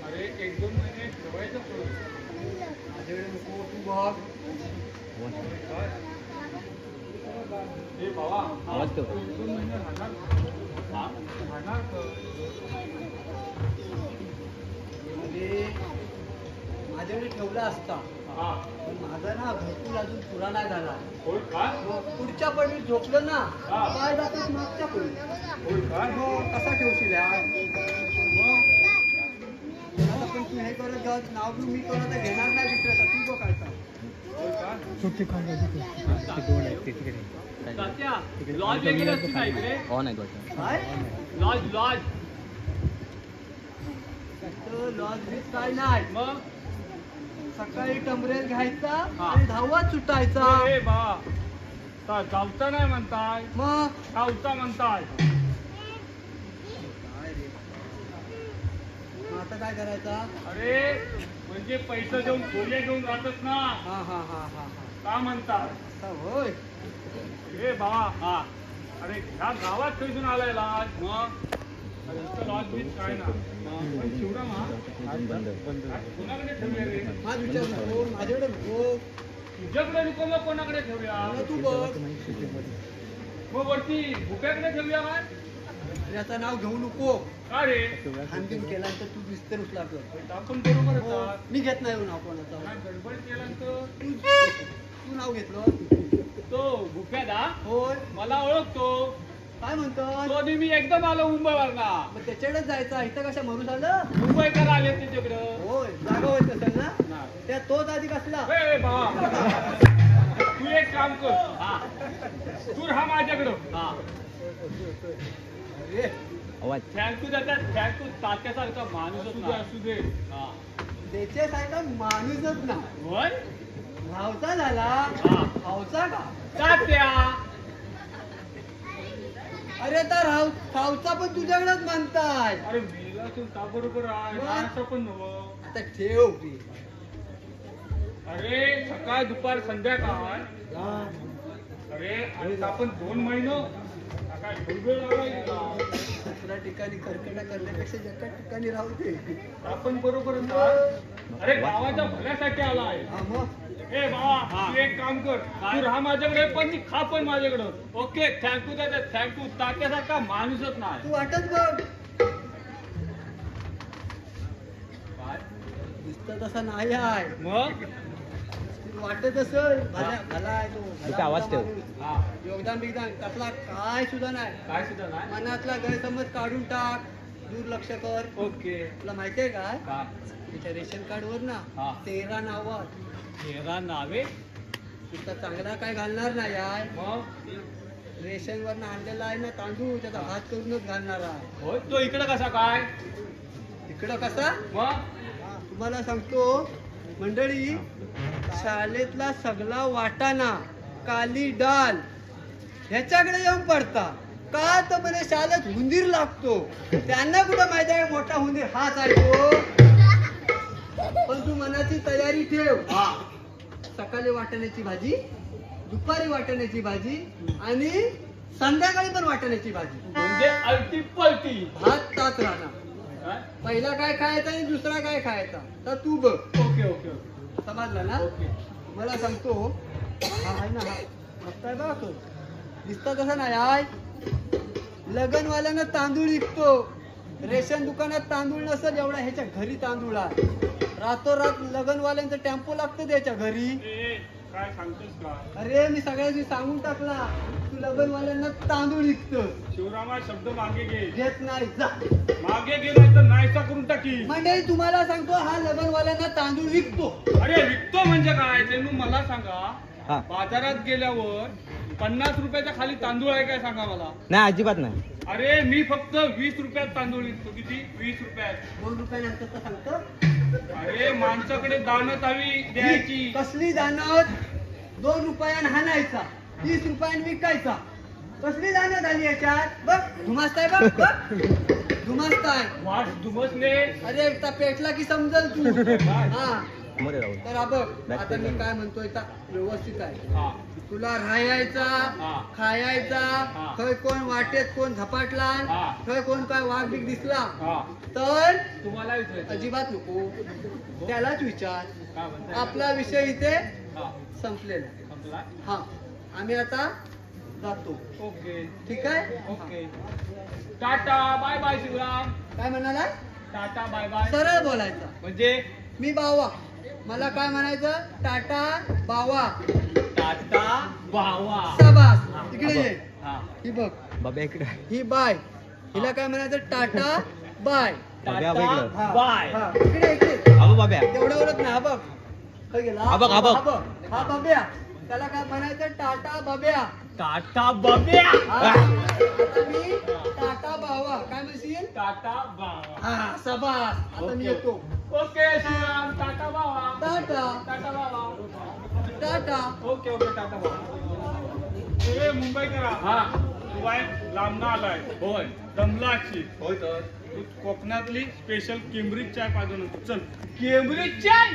अरे 1-2 महिने ठेवायचं खय माझ्याकडे नको तू बघ हे बाबा आवाज 1-2 महिने राहणार का? म्हणजे माझ्याकडे ठेवला असता हा पण माझा ना भरपूर अजून पुरा नाही झाला होय का मग पुढच्या पडी झोपलं ना हा. पाय जातच मागच्या पडी होय का मग कसा ठेवशील यार? मग आता पण तू हे करत जात नाव घेऊन मी करत घेणार नाही दुसऱ्याचा तू बघ काय सांग. होय का तात्या लॉज वगैरे असते ना इकडे काय लॉज लॉज बीज काय नाही मग सकाळी टंबरेल घ्यायचा हा. आणि धावत सुटायचा ए बा गावचा नाही म्हणताय मग गावचा म्हणताय मग आता काय करायचा अरे म्हणजे पैसे देऊन खोल्या घेऊन जातच ना हा हा हा हा का म्हणतात हा होय ए बाबा हा अरे ह्या गावात खैसून आलाय लाज मग लॉज बीच काय ना पण शिवरामा कोणाकडे ठेवूया रे माझ विचार नको माझ्याकडे नको तुझ्याकडे नको मग कोणाकडे ठेवूया मला तू बघ मग वरती भुक्याकडे ठेवूया काय याचं नाव घेऊ नको का रे खानगीन केल्यानंतर तू दिसते उचला कर आपण बरोबर हो, मी घेत नाही नाव कोणाचं गडबड केल्यानंतर तू नाव घेतलं तो भुक्यादा होय मला ओळखतो काय म्हणतो तो नेहमी एकदम आलो मुंबईवर ना मग त्याच्याकडेच जायचं इथं कशा मरून झालं मुंबईकर आले तिच्याकडं होय जागा होत असेल ना त्या तोच आधी कसला ए बाबा तू एक काम कर हा तू राहा माझ्याकडं हा अरे थँक्यू दादा थँक्यू तात्यासारखा माणूसच असू दे नाही. असू दे हा त्याच्यासारखा माणूसच ना होय भावचा झाला हा. भावचा का तात्या अरे तर भावचा पण तुझ्याकडेच म्हणताय अरे मेला तू का बरोबर आहे मग? असं पण नव्हतं आता ठेव की. अरे सकाळ दुपार संध्याकाळ अरे आणि आपण 2 महिने काय वेळ लावायचा दुसऱ्या ठिकाणी कर्कटा करण्यापेक्षा एका ठिकाणी राहू दे आपण बरोबर अरे गावाच्या भल्यासाठी आलाय हा मग ए बाबा तू एक काम कर तू राहा माझ्याकडे पण ती खा पण माझ्याकडं ओके थँक्यू दादा थँक्यू तात्यासारखा माणूसच नाही. तू वाटत बघ काय दिसत तसा नाही आहे मग तू वाटत असेल भला आहे तो भला माणूस. हा योगदान बिगदान त्यातला काय सुद्धा नाही काय सुद्धा नाही मनातला गैरसमज काढून टाक दुर्लक्ष कर ओके तुला माहितीये काय काय त्याच्या रेशन कार्ड वर ना हा. 13 नावात 13 नावे तुला चांगला काय घालणार नाही आहे मग रेशन वर आणलेला आहे ना तांदूळ त्याचा भात करूनच घालणार आहे होय तो इकडं कसा काय इकडं कसा मग तुम्हाला सांगतो मंडळी शाळेतला सगळा वाटाणा काली डाल ह्याच्याकडे येऊन पडता का तर म्हणे शाळेत हुंदीर लागतो त्यांना कुठं माहिती आहे मोठा हुंदीर हाच आहे तो पण तू मनाची तयारी ठेव हा सकाळी वाटाण्याची भाजी दुपारी वाटाण्याची भाजी आणि संध्याकाळी पण वाटाण्याची भाजी म्हणजे अलटी पलटी. भात ताच राहणार. काय? पहिला काय खायचा आणि दुसरा काय खायचा तर तू बघ. ओके ओके ओके समजला ना. ओके. मला सांगतो हा आहे ना हा मस्त आहे बघा तो दिसता तसा नाही आहे. लगनवाल्यानं तांदूळ विकतो. रेशन दुकानात तांदूळ नसेल एवढा ह्याच्या घरी तांदूळ आहे. रातोरात लगनवाल्यांचं टेम्पो लागतं त्याच्या घरी. ए, काय सांगतोस का? अरे मी सगळ्यांनी सांगून टाकला तू लगनवाल्यांना तांदूळ विकतो. शिवरामा शब्द मागे घे. घेत नाही जा. मागे गेला तर नाहीसा करून टाकी. मंडळी तुम्हाला सांगतो हा लगनवाल्यांना तांदूळ विकतो. अरे विकतो म्हणजे काय ते मला सांगा. बाजारात गेल्यावर 50 रुपयाच्या खाली तांदूळ आहे काय सांगा मला. नाही अजिबात नाही. अरे मी फक्त 20 रुपयात तांदूळ विकतो. किती? 20 रुपयात. 2 रुपयानंतर तर सांगतो. अरे माणसाकडे दानत हवी द्यायची. कसली दानत. 2 रुपयान हाणायचा 30 रुपयान विकायचा. कसली दानत आली याच्यात बघ. धुमासताय बघ बघ धुमासताय. वाट दुमसले. अरे एकटा पेटला की समजल तू. हा तर हा बघ आता मी काय म्हणतोय व्यवस्थित आहे. हा तुला राहायचा हा. खायचा हा. खय कोण वाटेत कोण झपाटला हा. खय कोण काय वाघ बिग दिसला हा तर तुम्हाला विचारायचं. अजिबात नको त्यालाच विचार. काय म्हणताय? आपला विषय इथे हा संपलेला आहे. संपला. हा आम्ही आता जातो. ओके ठीक आहे. Okay. Tata bye bye Shivram. काय म्हणाला. Tata bye bye. सरळ बोलायचं. म्हणजे मी बावा मला काय म्हणायचं टाटा बावा टाटा बावा. शाबास. इकडे ये. हा ही बघ बाबा इकडे. ही बाय हिला काय म्हणायचं टाटा बाय. टाटा हा, बाय. हा. इकडे इकडे अबो बाब्या. तेवढं ओळख नाही. हा बघ काय गेला. हा बघ, हा बघ. हा बब्या त्याला काय म्हणायचं टाटा बब्या. टाटा बब्या. हा. आता मी टाटा बावा काय म्हणशील. टाटा बावा. हा शाबास. आता मी येतो. ओके शिवराम. टाटा बावा. टाटा टाटा बावा. टाटा. ओके ओके टाटा भाऊ. ए मुंबई करा. हा तू बाय लांबना आलाय. होय दमलाची. होय तर. तू कोकणातली स्पेशल केम्ब्रिज चाय पाजून होतो. चल. केम्ब्रिज चाय.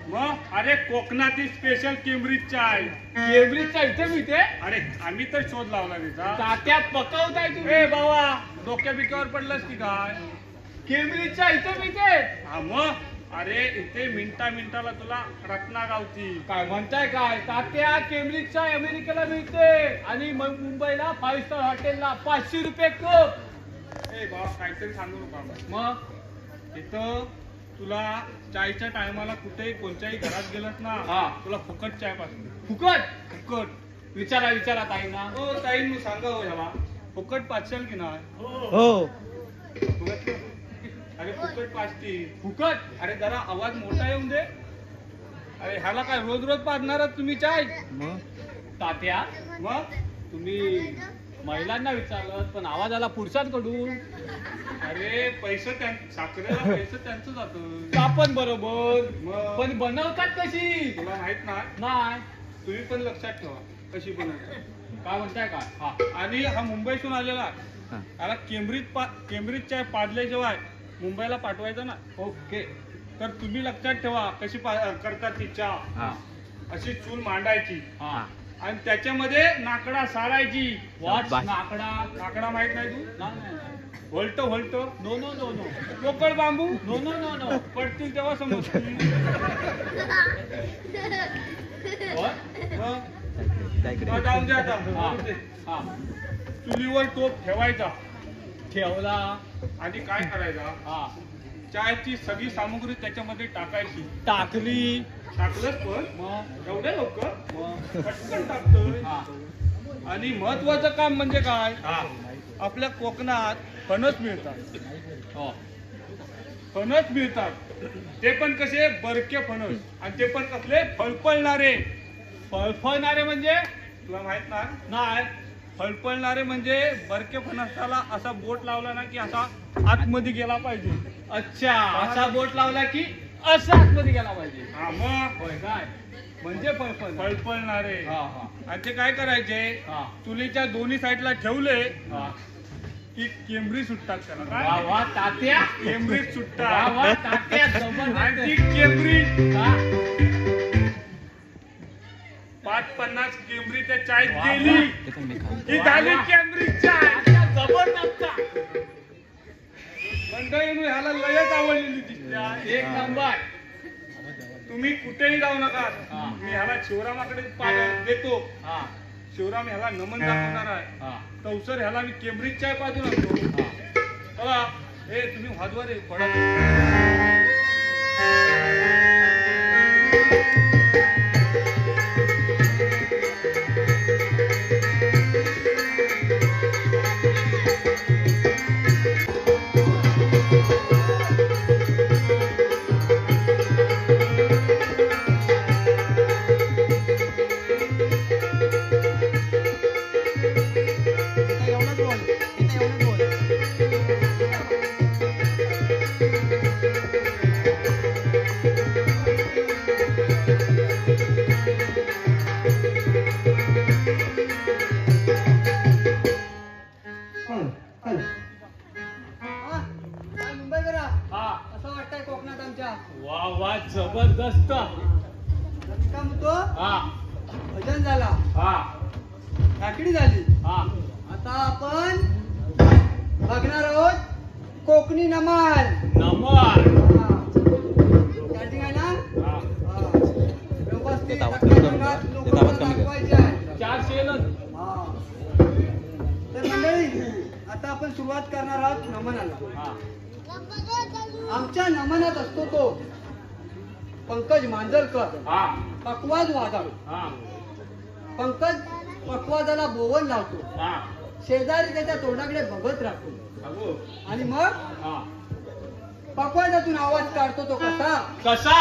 मग अरे कोकणातली स्पेशल केम्ब्रिज चाय. केम्ब्रिज चाय इथे मिळते. अरे आम्ही तर शोध लावला त्याचा. तात्या पकवताय तुम्ही. ए बाबा डोक्या बिक्यावर पडलंस की काय. केम्ब्रिज चाय इथे मिळते. हा मग अरे इथे मिनिटाला तुला रत्ना गावची. काय म्हणताय काय तात्या. केम्ब्रिज चाय अमेरिकेला मिळते आणि मग मुंबईला 5 स्टार हॉटेलला 500 रुपये कप. ए बाबा काहीतरी सांगू नका. मग इथं तुला चायच्या टायमाला कुठेही कोणत्याही घरात गेलास ना. हा. तुला फुकट चाय पाजतो. फुकट. फुकट. विचारा ताईंना. हो ताई मी सांगा हो ह्याला फुकट पाचशाल की नाही. हो फुकट. अरे फुकट पाचती. फुकट. अरे जरा आवाज मोठा येऊन दे. अरे ह्याला काय रोज रोज पाजणारच तुम्ही चाय. तात्या मग तुम्ही महिलांना विचारलं पण आवाज आला पुरुषांकडून. अरे पैसे साखरेला पैसे त्यांचं जातं. आपण बरोबर मग पण बनवतात कशी तुला माहित नाही. नाही. तुम्ही पण लक्षात ठेवा कशी बनवतात. काय म्हणताय काय. हा आणि हा मुंबईतून आलेला त्याला केम्ब्रिज चाय पाजल्याशिवाय मुंबईला पाठवायचं ना. ओके. तर तुम्ही लक्षात ठेवा कशी करतात ती चहा. अशी चूल मांडायची हा आणि त्याच्यामध्ये नाकडा सारायची. वॉच नाकडा. नाकडा माहित नाही तू. नाही volt no no no no पोकळ बांबू नो नो नो नो. पडतील तेव्हा समजतील. जाऊन दे आता. हा चुलीवर टोप ठेवायचा ठेवला. आणि काय करायचा हा चायची सगळी सामुग्री त्याच्यामध्ये टाकायची. टाकली. टाकलंच पण मग एवढ्या लवकर मग पटकन टाकतोय. हा आणि महत्वाचं काम म्हणजे काय आपल्या कोकणात फणस मिळतात. हो फणस मिळतात ते पण कसे बरके फणस आणि ते पण कसले फळफळणारे. फळफळणारे म्हणजे तुला माहित नाही. नाही. फळफळणारे म्हणजे बरके फणसाला असा बोट लावला ना की असा आतमध्ये गेला पाहिजे. अच्छा असा बोट लावला की असा आतमध्ये गेला पाहिजे. हा मग होय काय म्हणजे फळफळ. फळफळणारे. हा हा आणि ते काय करायचे हा चुलीच्या दोन्ही साईडला ठेवले हा. की केम्ब्रिज सुटतात त्याला. वा काय वा तात्या. केम्ब्रिज वा सुटतात. वा तात्या आणि ती जबरदस्त. केम्ब्रिज हा. 5 50 केम्ब्रिजच्या चाय गेली ही झाली केम्ब्रिज चाय जबरदस्त मंडळीनं ह्याला लयच आवडलेली दिसते. एक नंबर. तुम्ही कुठेही जाऊ नका, मी ह्याला शिवरामाकडे देतो. शिवराम ह्याला नमन दाखवणार आहे. तवसर ह्याला मी केम्ब्रिज चाय पाजून आणतो. बघा हे तुम्ही वाजवा रे पडा. वा वा जबरदस्त. काय म्हणतो भजन झाला, हा काकडी झाली. हा आता आपण बघणार आहोत कोकणी नमन. नंबर. स्टार्टिंग आहे ना. हा. व्यवस्थित रंगात लोकांना दाखवायचे आहे. 400 तर मंडळी आता आपण सुरुवात करणार आहोत नमनाला. हा आमच्या नमनात असतो तो पंकज मांजरकर, हा पकवाज वादळ. हा पंकज पकवाजाला बोवन लावतो, हा शेजारी त्याच्या तोंडाकडे बघत राहतो अगो. आणि मग हा पकवाजातून आवाज काढतो तो कसा. कसा.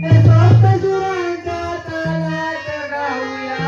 हे सप्तसुरांच्या तालात गाऊया,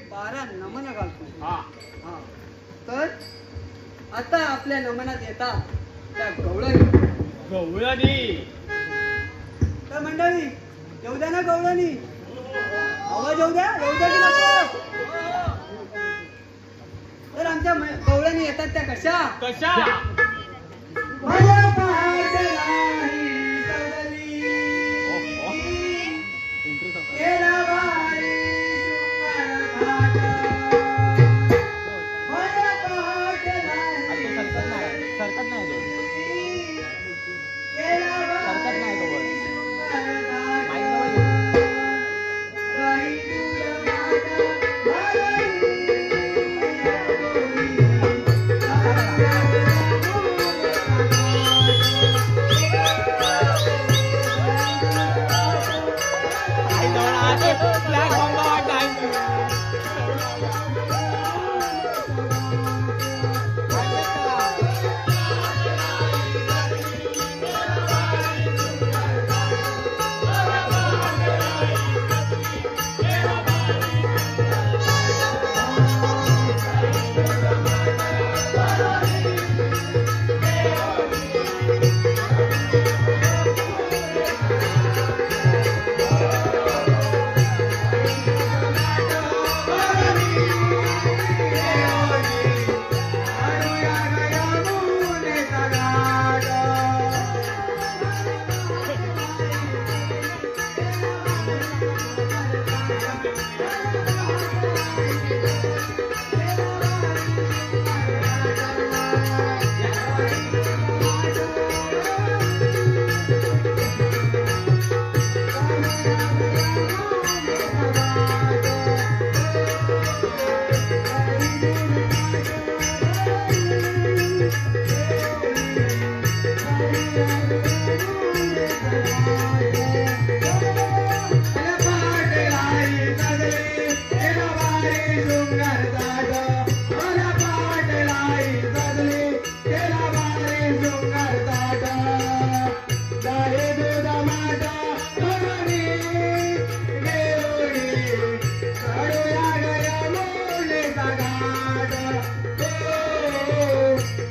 12 नमन घालतो. हा हा. तर आता आपल्या नमनात येतात त्या गवळणी. गवळणी. तर मंडळी येऊ द्या ना गवळणी. आवाज येऊ द्या की नको. तर आमच्या गवळणी येतात त्या कशा? कशा? माझ्या पाठलाही सदली, केला वारी शृंगार घाट. माझ्या पाठलाही सरकत नाही तो. केला सरकत नाही तो वर. शृंगार माईक घाट. जवळ ये.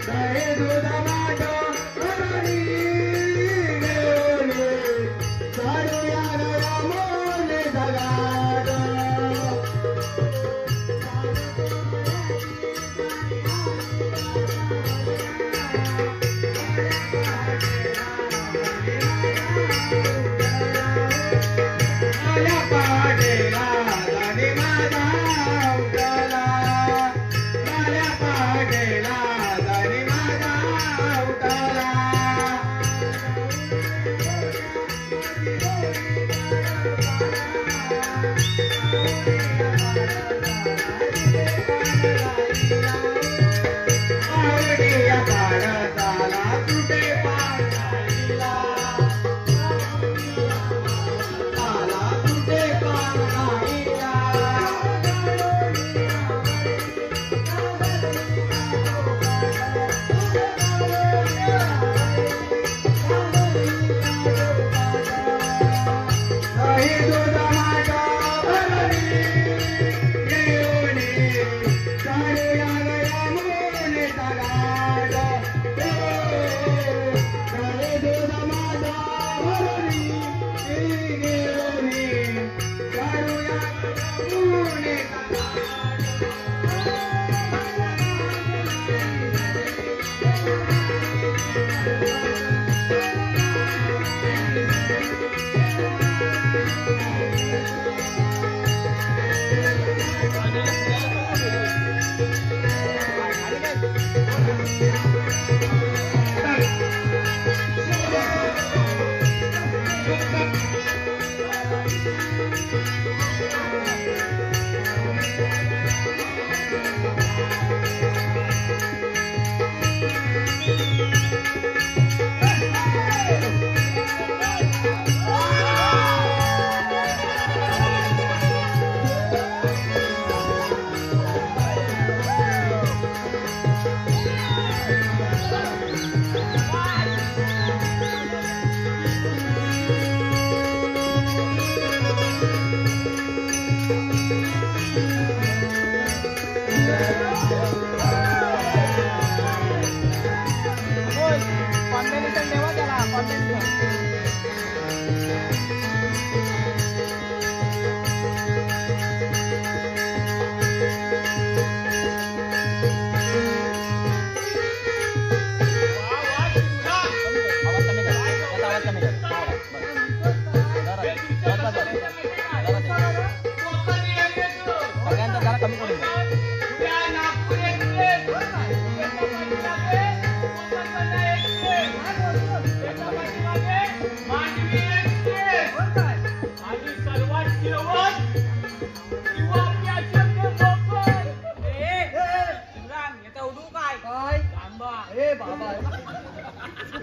राही तुझ्या माझ्या भावनी,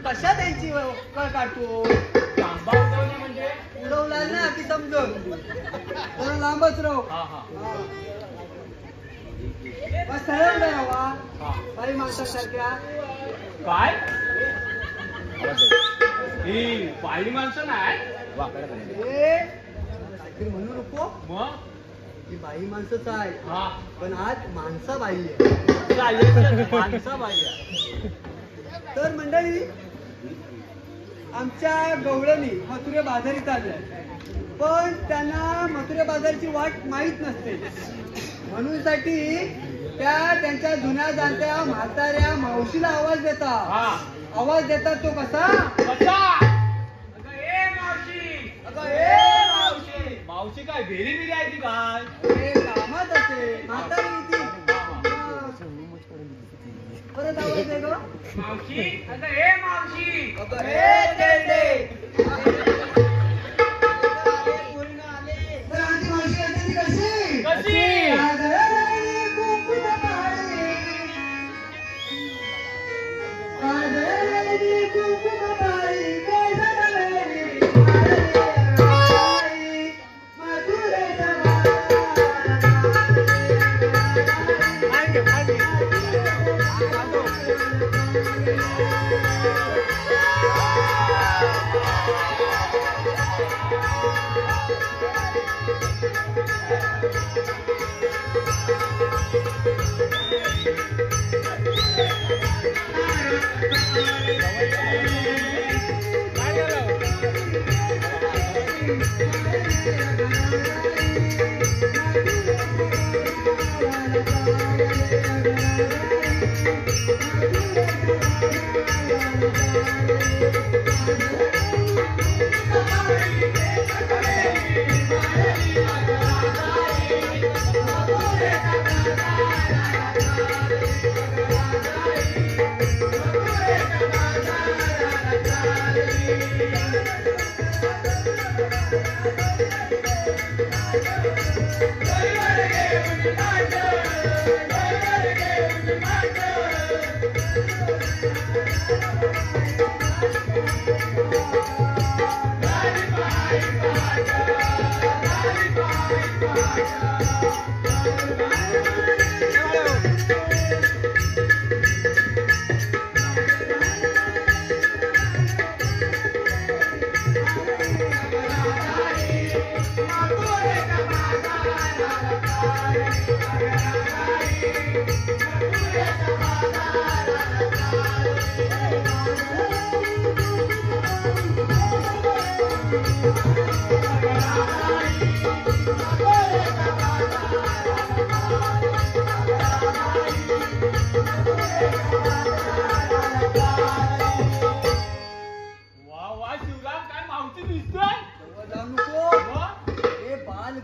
कशा द्यायची कळ काढतो म्हणजे उडवला ना की समजून जरा लांबच राहू बस सरळ उभा राहा बाई माणसासारख्या काय ही बाई माणसं नाही काहीतरी म्हणू नको मग ही बाई माणसंच आहे हा पण आज माणसा बाई आहे माणसं बाई तर मंडळी आमच्या गवळणी मथुरे बाजारीत आले पण त्यांना मथुरे बाजारची वाट माहीत नसते म्हणून साठी त्या त्यांच्या जुन्या जाणत्या म्हाताऱ्या मावशीला आवाज देतात आवाज देतात तो कसा मावशी काय बेरी बिरी आहे ती काय कामात असे म्हातारी ती परत आवाज दे ग मावशी अगं हे मावशी कशी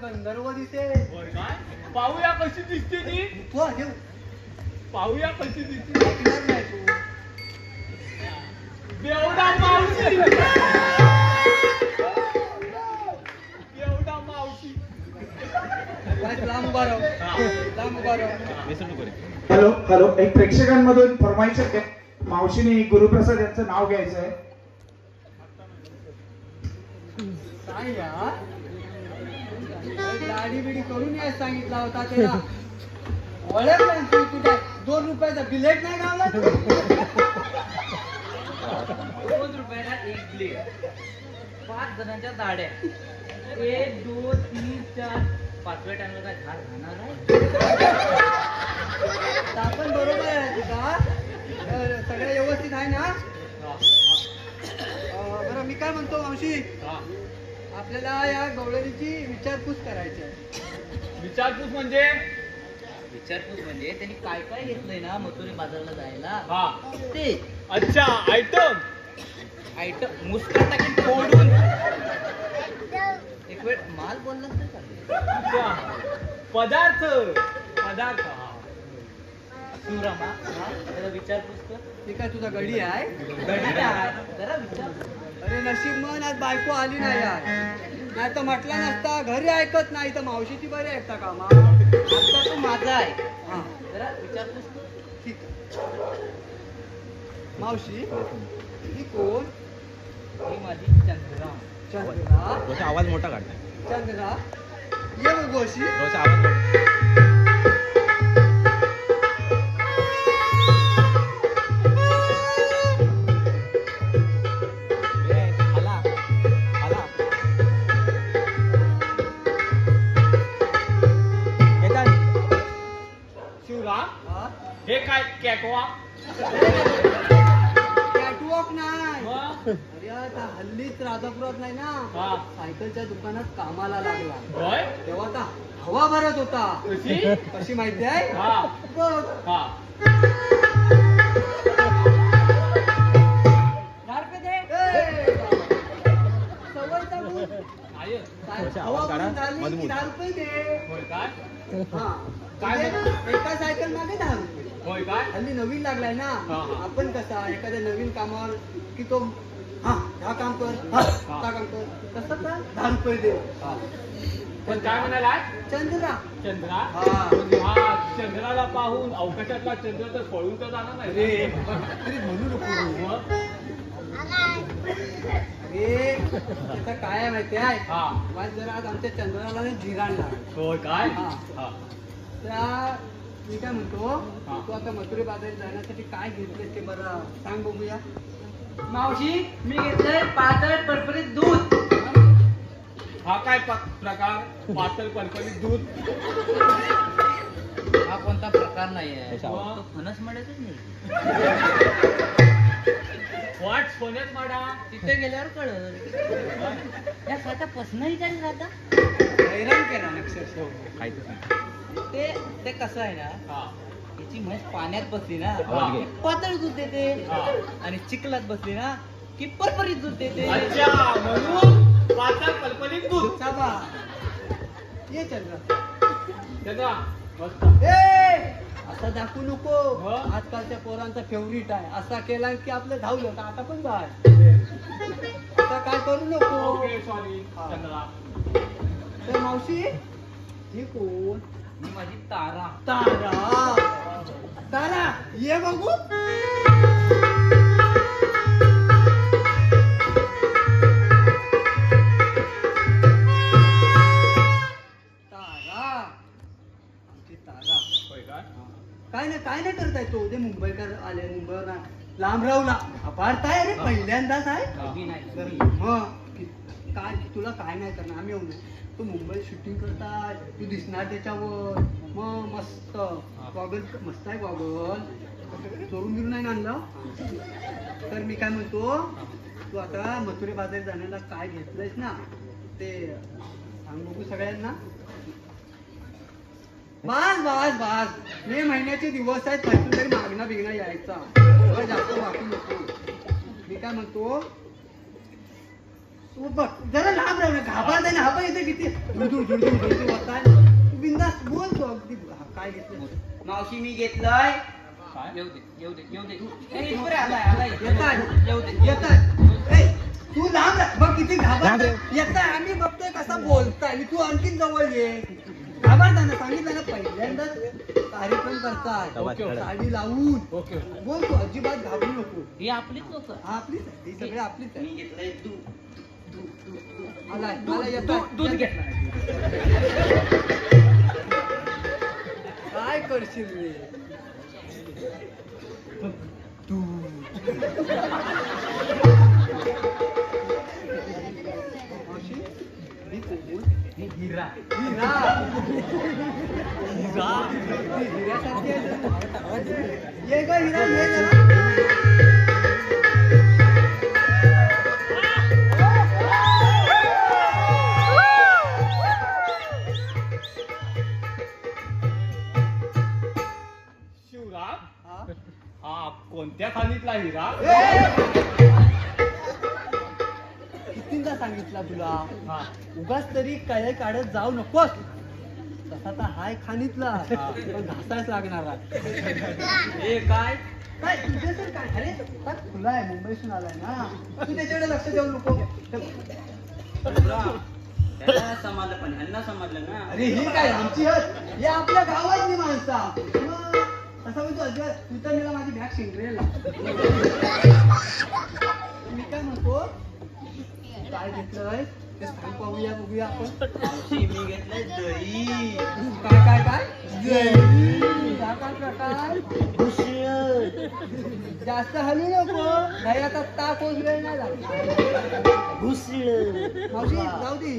गंधर्व दिसे पाहूया कशी दिसते ती पाहूया कशी दिसते बेवडा मावशी बेवडा मावशी लांब उभा राहू लांब उभा राहू हॅलो हॅलो एक प्रेक्षकांमधून फरमाईश आहे मावशीने गुरुप्रसाद यांचं नाव घ्यायचं आहे काय यार दाढी बिडी करून यायला सांगितला होता त्याला ओळखला तू तुझ्या 2 रुपयाचा बिलेट नाही गावला तू 2 रुपयाला एक ब्लेड 5 जणांच्या दाड्या 1 2 3 4 5व्या टाइमला काय झाड खाणार आहे आपण बरोबर आहे का सगळं व्यवस्थित आहे ना बरं बरं मी काय म्हणतो मावशी हा. आपल्याला या गवळणीची विचारपूस करायची आहे. विचारपूस म्हणजे विचारपूस म्हणजे त्यांनी काय काय घेतलंय ना मथुरे बाजारला जायला हा. ते अच्छा आयटम. आयटम मुस्का टाकीन फोडून. एक वेळ माल बोलला तर चालेल. अच्छा. पदार्थ पदार्थ हा. शिवरामा जरा विचारपूस कर. मी काय तुझा गडी आहे? गडी काय? जरा विचार. अरे नशीब मन आज बायको आली नाही यार. नाही तर म्हटला नसता घरी ऐकत नाही तर मावशीची बरी ऐकता का मा? आता तू माझा आहे. हा जरा विचारपूस कर. ठीक आहे. मावशी ही कोण? ही माझी चंद्रा. चंद्रा. आवाज मोठा काढ. चंद्रा ये बघू अशी. शिवराम हा? हे काय कॅटवॉक? कॅटवॉक नाही. मग? अरे आता हल्लीच राजापुरात नाही ना हा. सायकलच्या दुकानात कामाला लागला होय? तेव्हा आता हवा भरत होता. कशी? कशी माहिती आहे? हा. बघ. हा. 10 रुपये दे. ए, सवय चालू. आहे. हवा भरून झाली की 10 रुपये दे. होय काय? हा. काय म्हणजे एका सायकल मागे 10 रुपये. होय काय? हल्ली नवीन लागलाय ना. हा, हा. आपण कसा एखाद्या नवीन कामावर की तो हा काम कर हा काम कर तसं का 10 रुपये दे. हा. पण काय म्हणाला चंद्रा. चंद्रा? हा. म्हणजे हा चंद्राला पाहून अवकाशातला चंद्र तर पळून तर जाणार नाही रे. अरे म्हणू नको. मग? अरे त्याचं काय आहे माहिती आहे? हा. माझ जरा आज आमच्या चंद्राला ना जिराणला. होय काय? हा. हा. त्या मी काय म्हणतो हा. तू आता मथुरे बाजारात जाण्यासाठी काय घेतलं ते बरं सांग बघूया. मावशी मी घेतलंय पातळ परपरीत दूध. हा काय प्रकार? पातळ पलपलीत दूध? हा कोणता प्रकार नाही आहे. मग? तो फणस मड्यातच नाही. वाट सोन्यात माडा. तिथे गेल्यावर कळत. या साठा पसनं विचारी राहता. हैराण केला अक्षरशः. ते कसं आहे ना हा. तिची म्हैस पाण्यात बसली ना हा. की पातळ दूध देते हा. आणि चिखलात बसली ना की परपरीत दूध देते. अच्छा म्हणून पातळ पलपलीत दूध. चाबा ये चंद्रा. चंद्रा मस्त. ए असा दाखवू नको. मग? आजकालच्या पोरांचा फेवरिट आहे. असा केला की आपलं धावलं का आता पण जाय. आता काय करू नको. ओके सॉरी हा. चंद्रा. तर मावशी हे कोण? ही माझी तारा. तारा. तारा ये बघू. तारा आमची तारा. होय काय? काय नाही करताय तो उद्या मुंबईकर आले मुंबईवर लांब राहूला भारताय रे पहिल्यांदाच आहे. कधी नाही तर मग काय तुला काय नाही करणार आम्ही येऊन तू मुंबईत शूटिंग करताय तू दिसणार त्याच्यावर मग मस्त गॉगल मस्त आहे गॉगल चोरून बिरून नाही आणलं. तर मी काय म्हणतो तू आता मथुरे बाजारात जाण्याला काय घेतलंयस ना ते सांग बघू सगळ्यांना. बास मे महिन्याचे दिवस आहेत खर्चून तरी मागणं बिगणं यायचा. एवढं जास्त वाटू नको. मी काय म्हणतो तू बघ जरा लांब राहू नका. घाबरत आहे ना. हा पण येते किती धुडधुड होताय. तू बिंदास बोल तू अगदी काय घेतलं. मावशी मी घेतलंय. काय? येऊ दे. ए, इथपर्यंत आलाय. येताय येऊ दे. येताय. तू लांब राह. बघ किती घाबरत येताय. आम्ही बघतोय कसा बोलताय आणि तू आणखीन जवळ ये. घाबरताना सांगितलं ना पहिल्यांदाच कार्यक्रम करताय ओके, ओके. साडी लावून ओके. बोल तू अजिबात घाबरू नको. ही आपलीच लोक. हा आपलीच आहे. ही सगळे आपलीच मी आहे. घेतलंय दूध. आलाय मला येताय. दूध घेतलं. काय करशील रे तू. मावशी, ही कोण? ही हिरा. हिरा. ती हिऱ्यासारखी आहे. ये ग हिरा ये जरा. कितींदा सांगितला तुला हा. उगाच तरी काय काढत जाऊ नकोस. तसा तर हाय खाणीतला पण घासायच लागणार ए काय काय तुझे तर काय अरे काय खुला आहे मुंबईतून आलाय ना तू त्याच्याकडे लक्ष देऊ नको. त्याला समजलं पण ह्यांना समजलं ना. अरे ही काय आमची हत हे आपल्या गावातली माणसा तसा मी तू अजिबात तू तर मला माझी बॅग शिंकरेल मी काय म्हणतो काय घेतलंय ते सांग पाहूया बघूया आपण. मावशी मी घेतलंय दही. काय काय काय दही हा काय प्रकार जास्त हलू नको नाही आता ताक होत वेळ नाही लागला मावशी जाऊ दे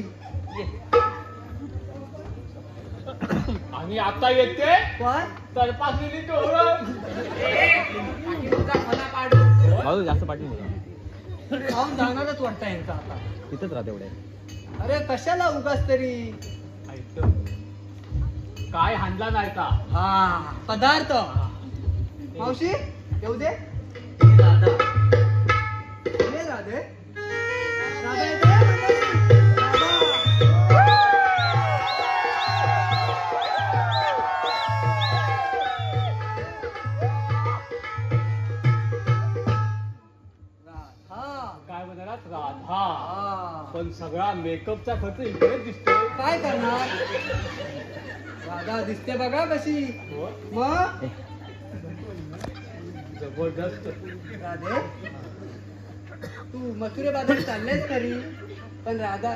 आणि आता येते पण तरपासलेली टोळं. खाऊन जाणारच वाटतं यांचा आता तिथंच राहते एवढे. अरे कशाला उगाच तरी काय हाणला नाही का? हा पदार्थ मावशी येऊ दे दादा ये राधे राधा येते राधा. राधा. काय म्हणालात राधा. हा. पण सगळा मेकअपचा खर्च इकडेच दिसतोय. काय करणार राधा दिसते बघा कशी हो? मग जबरदस्त. राधे तू मथुरे बाजारी चाललेस खरी पण राधा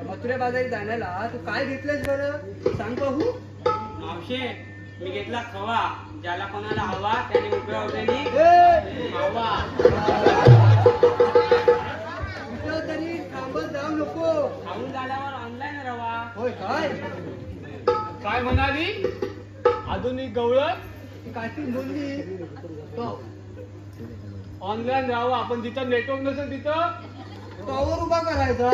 मथुरे बाजारी जाण्याला तू काय घेतलंस बरं सांग पाहू. मावशे मी घेतला खवा. ज्याला कोणाला हवा त्याने उभ्या उभ्यानी ए, खावा. कुठं तरी थांबत जाऊ नको. खाऊन झाल्यावर ऑनलाईन रवा. होय काय काय म्हणाली? आधुनिक गवळण ती काठी बोलली तो ऑनलाईन राहावं. आपण जिथं नेटवर्क नसेल तिथं टॉवर उभा करायचा.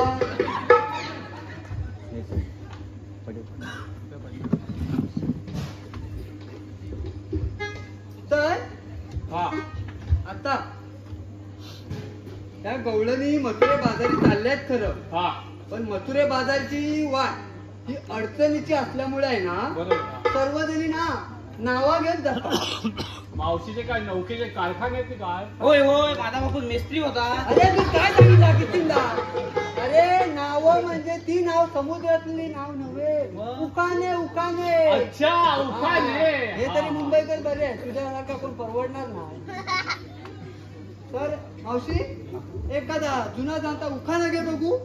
तर हा. आता त्या गवळणी मथुरे बाजारी चालल्यात खरं हा पण मथुरे बाजारची वाट ही अडचणीची असल्यामुळे आहे ना बरोबर. सर्वजणी ना नावा घेत जातात. मावशीचे काय नौकेचे कारखाने आहेत की काय? होय होय माझा बापू मेस्त्री होता. अरे तू काय सांगितलं कितींदा अरे नाव म्हणजे ती नाव समुद्रातली नाव नव्हे उकाने उकाने. अच्छा उखाणे. हे तरी मुंबईकर बरे आहे तुझ्यासारखा कोण परवडणार नाही. तर मावशी एखादा जुना जाणता उखाणा घे बघू.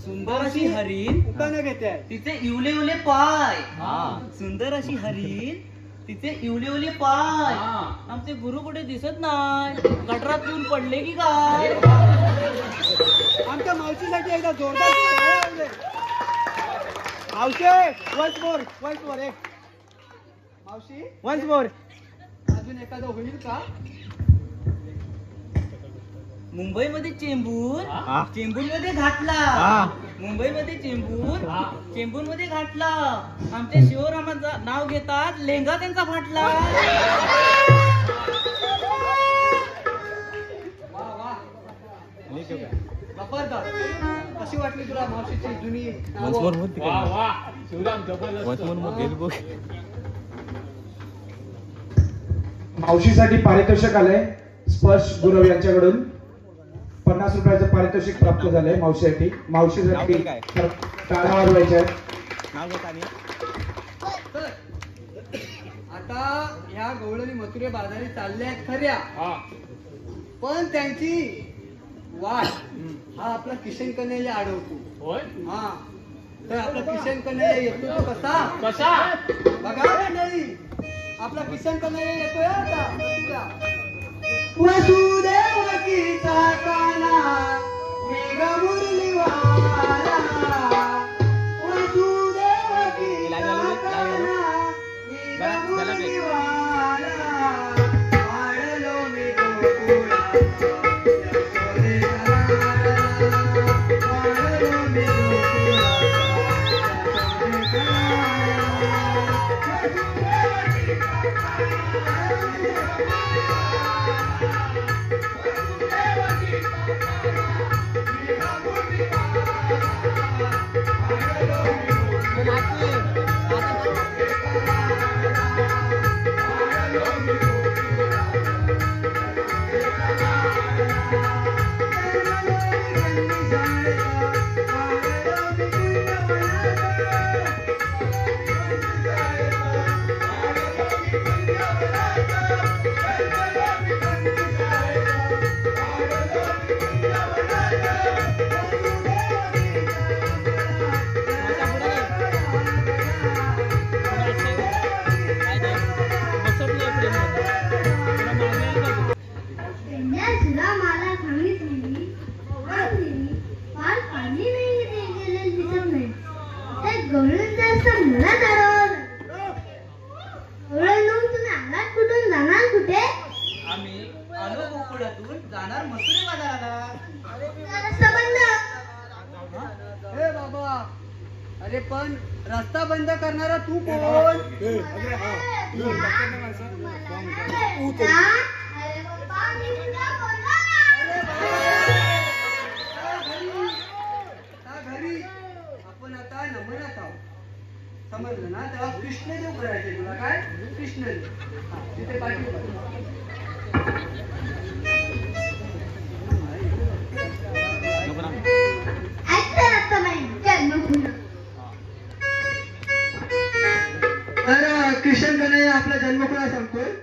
सुंदर अशी हरीण उखाणा घेते तिचे इवले इवले पाय. सुंदर अशी हरीण तिचे इवले इवले पाय. आमचे गुरु कुठे दिसत नाही. गटरात येऊन पडले की काय? आमच्या मावशीसाठी एकदा जोरदार टाळ्या वाजवे. मावशी वन्स मोर एक मावशी वन्स मोर अजून एखादं होईल का? मुंबईमध्ये चेंबूर चेंबूर मध्ये घातला. मुंबईमध्ये चेंबूर मध्ये घातला. आमच्या शिवरामाचं नाव घेतात लेंगा त्यांचा फाटला. वा वा जबरदस्त. कशी वाटली तुला मावशीची जुनी नावं? वा वा शिवराम जबरदस्त. मावशीसाठी पारितोषिक आलंय स्पर्श गुरव यांच्याकडून 50 रुपयाचं पारितोषिक प्राप्त झालंय मावशीसाठी टाळ्या वाजवायच्या आहेत. तर आता ह्या गवळणी मथुरे बाजारी चालल्या आहेत खऱ्या हा पण त्यांची वाट हा आपला किशन कन्हैया अडवतो. होय. हा तर आपला किशन कन्हैया येतो तो कसा कसा? बघा नाही आपला किशन कन्हैया येतोय आता बघूया. वसुदेवकीचा काना मेघ मुरलीवाला. वसुदेवकीचा काना मेघ मुरलीवाला. वाढलो मी गोकुळात यशोदेचा लाला. वाढलो मी गोकुळात म्हणत आलो तुम्ही आलात कुठून जाणार कुठे आम्ही आलो गोकुळातून जाणार मसुरी बाजाराला. रस्ता बंद हे बाबा अरे पण रस्ता बंद करणारा तू कोण? घरी आपण आता नमनात आहोत समजलं ना. तेव्हा कृष्णदेव करायचे तुला काय कृष्णदेव तिथे पाठी तर किशन कन्हैया आपला जन्म कुणा सांगतोय.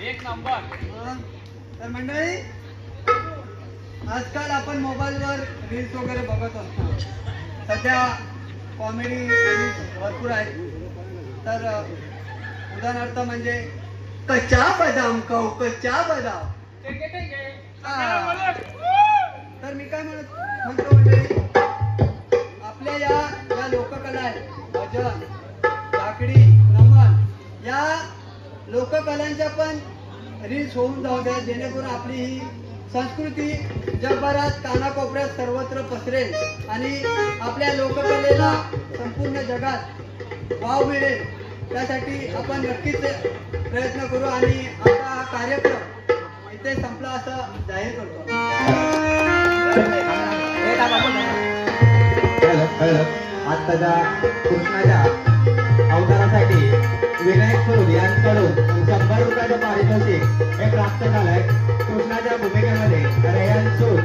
एक नंबर. तर मंडळी आजकाल आपण मोबाईलवर रील्स वगैरे बघत असतो. सध्या कॉमेडी रील्स भरपूर आहेत. तर उदाहरणार्थ म्हणजे कच्चा बदाम खाऊ कच्चा बदाम. हा. तर मी काय म्हणतो म्हणजे आपल्या या लोककला आहेत भजन, लाकडी, नमन या लोककलांच्या पण रील्स होऊन जाऊ द्या, जेणेकरून आपली ही संस्कृती जगभरात कानाकोपऱ्यात सर्वत्र पसरेल आणि आपल्या लोककलेला संपूर्ण जगात वाव मिळेल. त्यासाठी आपण नक्कीच प्रयत्न करू आणि आता हा कार्यक्रम इथे संपला असं जाहीर करतो. आत्ताच्या कृष्णाच्या अवतारासाठी विनायक स्वरूप यांच्याकडून 100 रुपयाचं पारितोषिक हे प्राप्त झालंय. कृष्णाच्या भूमिकेमध्ये रेहान सूद